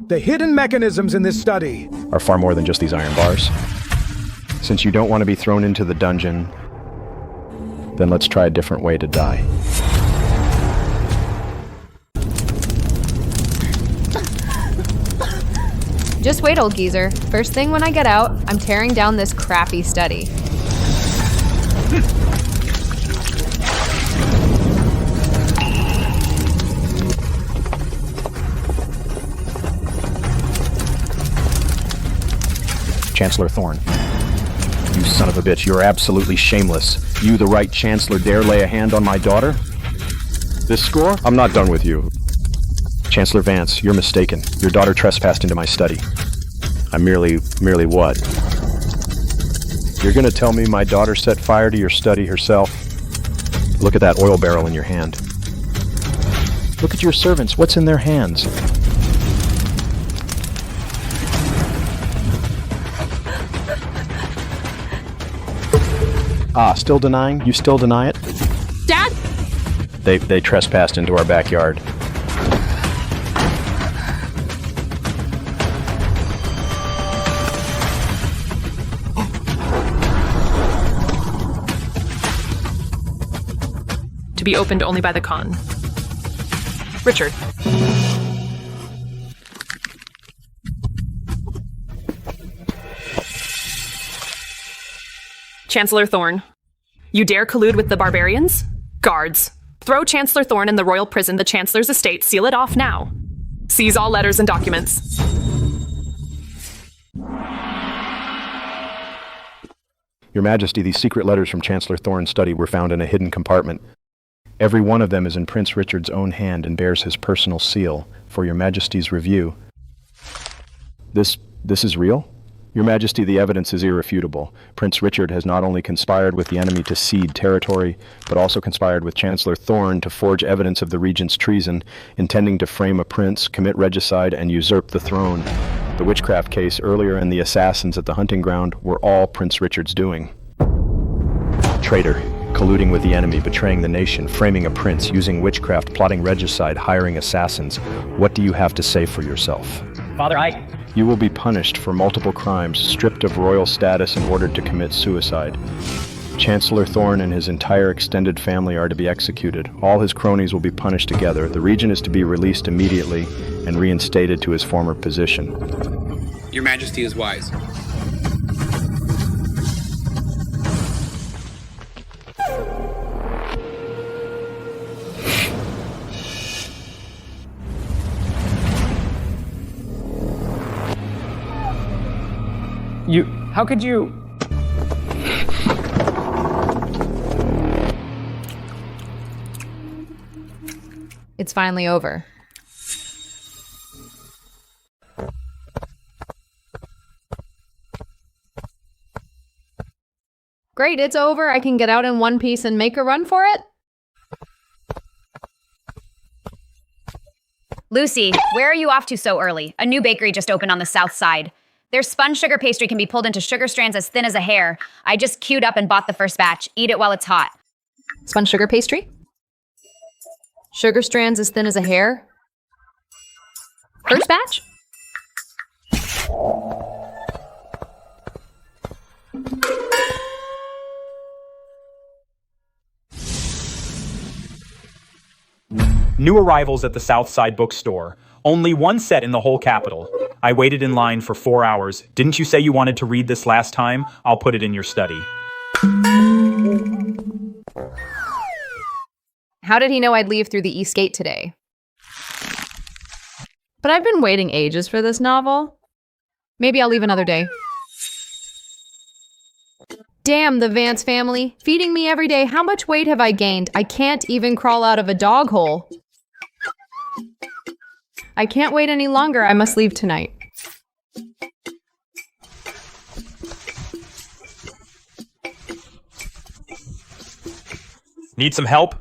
The hidden mechanisms in this study are far more than just these iron bars. Since you don't want to be thrown into the dungeon, then let's try a different way to die. Just wait, old geezer. First thing when I get out, I'm tearing down this crappy study. Chancellor Thorne. You son of a bitch, you're absolutely shameless. You, the right chancellor, dare lay a hand on my daughter? This score? I'm not done with you. Chancellor Vance, you're mistaken. Your daughter trespassed into my study. I merely what? You're gonna tell me my daughter set fire to your study herself? Look at that oil barrel in your hand. Look at your servants, what's in their hands? Ah, still denying? You still deny it? Dad? They trespassed into our backyard. To be opened only by the Khan. Richard. Chancellor Thorne. You dare collude with the barbarians? Guards. Throw Chancellor Thorne in the royal prison, the Chancellor's estate. Seal it off now. Seize all letters and documents. Your Majesty, these secret letters from Chancellor Thorne's study were found in a hidden compartment. Every one of them is in Prince Richard's own hand and bears his personal seal for Your Majesty's review. This is real? Your Majesty, the evidence is irrefutable. Prince Richard has not only conspired with the enemy to cede territory, but also conspired with Chancellor Thorne to forge evidence of the regent's treason, intending to frame a prince, commit regicide, and usurp the throne. The witchcraft case earlier and the assassins at the hunting ground were all Prince Richard's doing. Traitor, colluding with the enemy, betraying the nation, framing a prince, using witchcraft, plotting regicide, hiring assassins. What do you have to say for yourself? Father, You will be punished for multiple crimes, stripped of royal status and ordered to commit suicide. Chancellor Thorne and his entire extended family are to be executed. All his cronies will be punished together. The regent is to be released immediately and reinstated to his former position. Your Majesty is wise. How could you... It's finally over. Great, it's over. I can get out in one piece and make a run for it. Lucy, where are you off to so early? A new bakery just opened on the south side. Their sponge sugar pastry can be pulled into sugar strands as thin as a hair. I just queued up and bought the first batch. Eat it while it's hot. Sponge sugar pastry? Sugar strands as thin as a hair? First batch? New arrivals at the Southside bookstore. Only one set in the whole capital. I waited in line for 4 hours. Didn't you say you wanted to read this last time? I'll put it in your study. How did he know I'd leave through the East Gate today? But I've been waiting ages for this novel. Maybe I'll leave another day. Damn, the Vance family. Feeding me every day. How much weight have I gained? I can't even crawl out of a dog hole. I can't wait any longer. I must leave tonight. Need some help?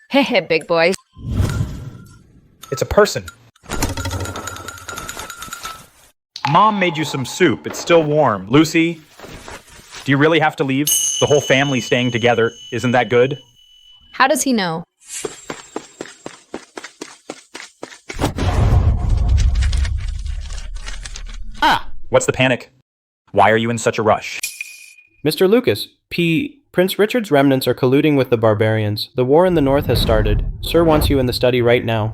Heh, big boy. It's a person. Mom made you some soup. It's still warm. Lucy, do you really have to leave? The whole family staying together. Isn't that good? How does he know? What's the panic? Why are you in such a rush? Mr. Lucas, Prince Richard's remnants are colluding with the barbarians. The war in the north has started. Sir wants you in the study right now.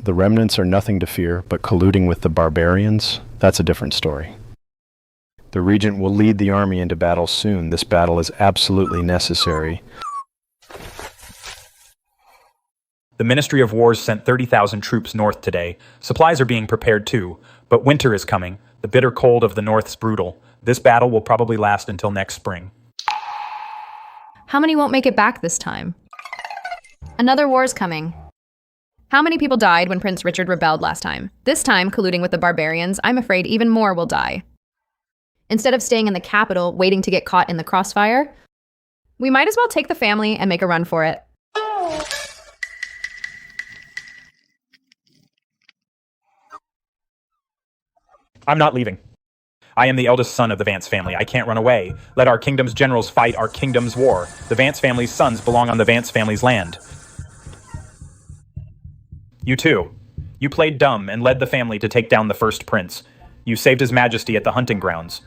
The remnants are nothing to fear, but colluding with the barbarians? That's a different story. The regent will lead the army into battle soon. This battle is absolutely necessary. The Ministry of Wars sent 30,000 troops north today. Supplies are being prepared too, but winter is coming. The bitter cold of the north's brutal. This battle will probably last until next spring. How many won't make it back this time? Another war's coming. How many people died when Prince Richard rebelled last time? This time, colluding with the barbarians, I'm afraid even more will die. Instead of staying in the capital, waiting to get caught in the crossfire, we might as well take the family and make a run for it. I'm not leaving. I am the eldest son of the Vance family. I can't run away. Let our kingdom's generals fight our kingdom's war. The Vance family's sons belong on the Vance family's land. You too. You played dumb and led the family to take down the first prince. You saved his majesty at the hunting grounds.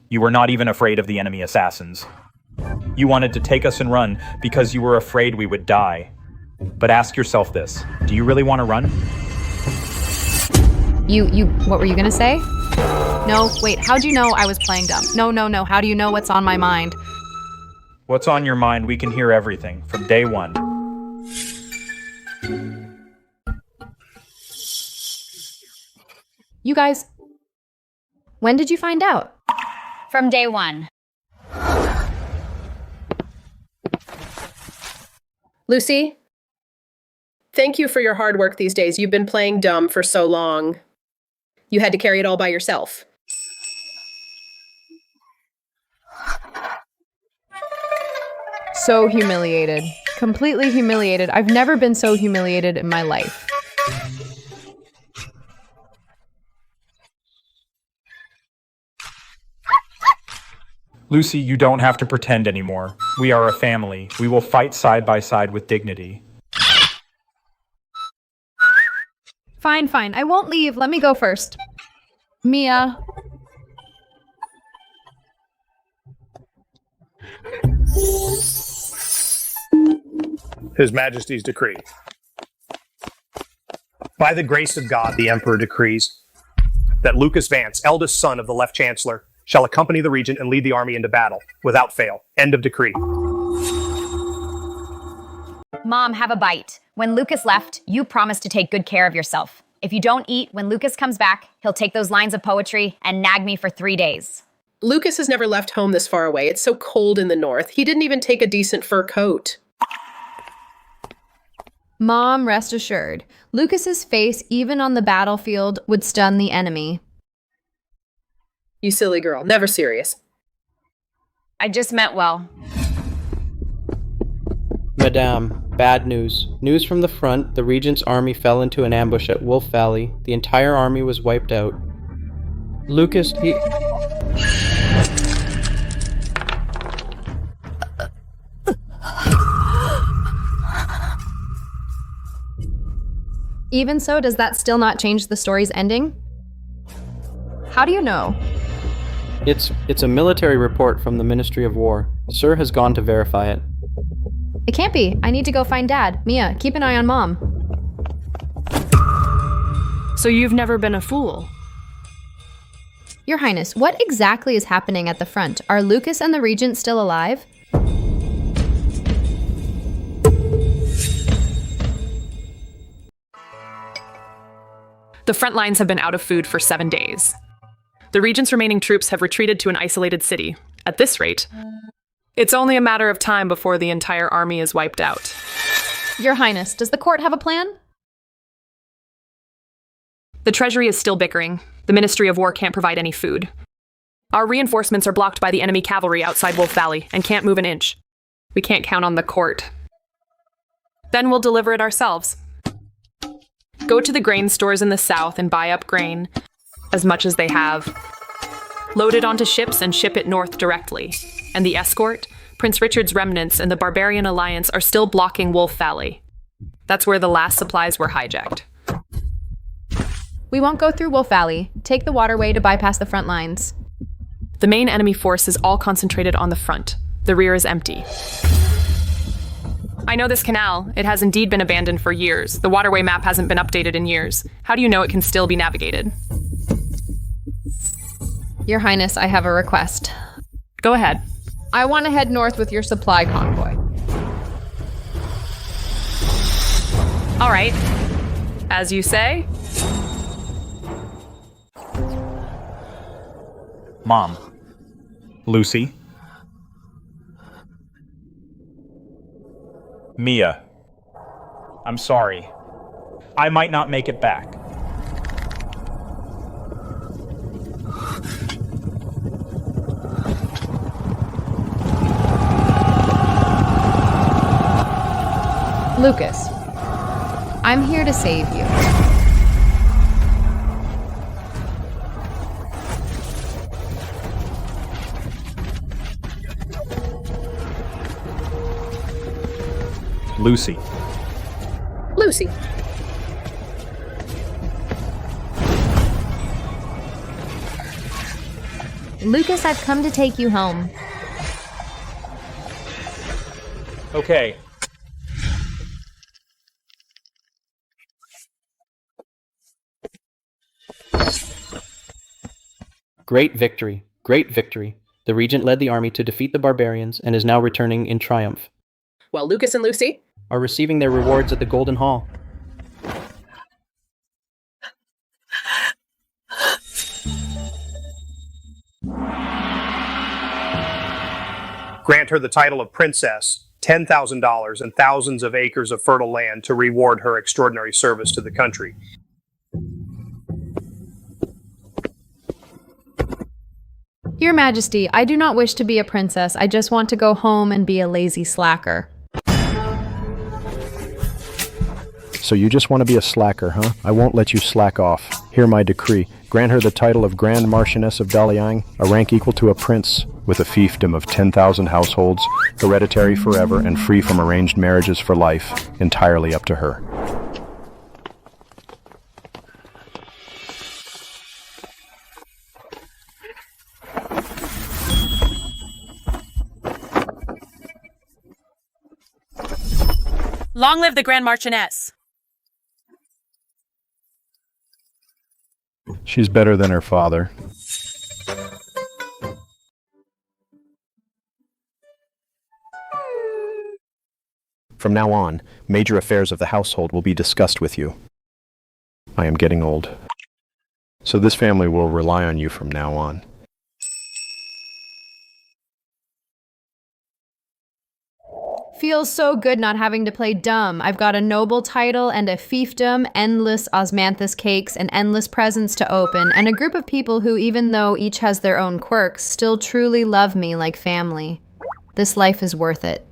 You were not even afraid of the enemy assassins. You wanted to take us and run because you were afraid we would die. But ask yourself this, do you really want to run? What were you gonna say? No, wait, how'd you know I was playing dumb? No, how do you know what's on my mind? What's on your mind, we can hear everything, from day one. You guys, when did you find out? From day one. Lucy, thank you for your hard work these days. You've been playing dumb for so long. You had to carry it all by yourself. So humiliated. Completely humiliated. I've never been so humiliated in my life. Lucy, you don't have to pretend anymore. We are a family. We will fight side by side with dignity. Fine. I won't leave. Let me go first. Mia. His Majesty's decree. By the grace of God, the Emperor decrees that Lucas Vance, eldest son of the Left Chancellor, shall accompany the regent and lead the army into battle, without fail. End of decree. Mom, have a bite. When Lucas left, you promised to take good care of yourself. If you don't eat, when Lucas comes back, he'll take those lines of poetry and nag me for 3 days. Lucas has never left home this far away. It's so cold in the north. He didn't even take a decent fur coat. Mom, rest assured, Lucas's face, even on the battlefield, would stun the enemy. You silly girl, never serious. I just meant well. Madame, bad news. News from the front, the Regent's army fell into an ambush at Wolf Valley. The entire army was wiped out. Lucas, he... Even so, does that still not change the story's ending? How do you know? It's a military report from the Ministry of War. Sir has gone to verify it. It can't be. I need to go find Dad. Mia, keep an eye on Mom. So you've never been a fool? Your Highness, what exactly is happening at the front? Are Lucas and the Regent still alive? The front lines have been out of food for 7 days. The Regent's remaining troops have retreated to an isolated city. At this rate, it's only a matter of time before the entire army is wiped out. Your Highness, does the court have a plan? The Treasury is still bickering. The Ministry of War can't provide any food. Our reinforcements are blocked by the enemy cavalry outside Wolf Valley and can't move an inch. We can't count on the court. Then we'll deliver it ourselves. Go to the grain stores in the south and buy up grain, as much as they have. Load it onto ships and ship it north directly. And the escort, Prince Richard's remnants, and the Barbarian Alliance are still blocking Wolf Valley. That's where the last supplies were hijacked. We won't go through Wolf Valley. Take the waterway to bypass the front lines. The main enemy force is all concentrated on the front. The rear is empty. I know this canal. It has indeed been abandoned for years. The waterway map hasn't been updated in years. How do you know it can still be navigated? Your Highness, I have a request. Go ahead. I want to head north with your supply convoy. All right. As you say. Mom. Lucy. Mia. I'm sorry. I might not make it back. Lucas, I'm here to save you. Lucy. Lucy. Lucas, I've come to take you home. Okay. Great victory. Great victory. The Regent led the army to defeat the barbarians and is now returning in triumph. Well, Lucas and Lucy are receiving their rewards at the Golden Hall. Grant her the title of princess, $10,000 and thousands of acres of fertile land to reward her extraordinary service to the country. Your Majesty, I do not wish to be a princess. I just want to go home and be a lazy slacker. So you just want to be a slacker, huh? I won't let you slack off. Hear my decree. Grant her the title of Grand Marchioness of Daliang, a rank equal to a prince, with a fiefdom of 10,000 households, hereditary forever and free from arranged marriages for life, entirely up to her. Long live the Grand Marchioness. She's better than her father. From now on, major affairs of the household will be discussed with you. I am getting old, so this family will rely on you from now on. Feels so good not having to play dumb. I've got a noble title and a fiefdom, endless osmanthus cakes, and endless presents to open, and a group of people who, even though each has their own quirks, still truly love me like family. This life is worth it.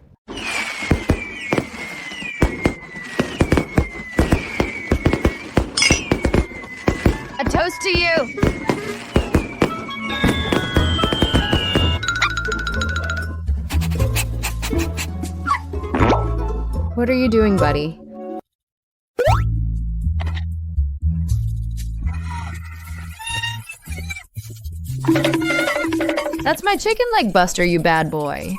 A toast to you! What are you doing, buddy? That's my chicken leg buster, you bad boy.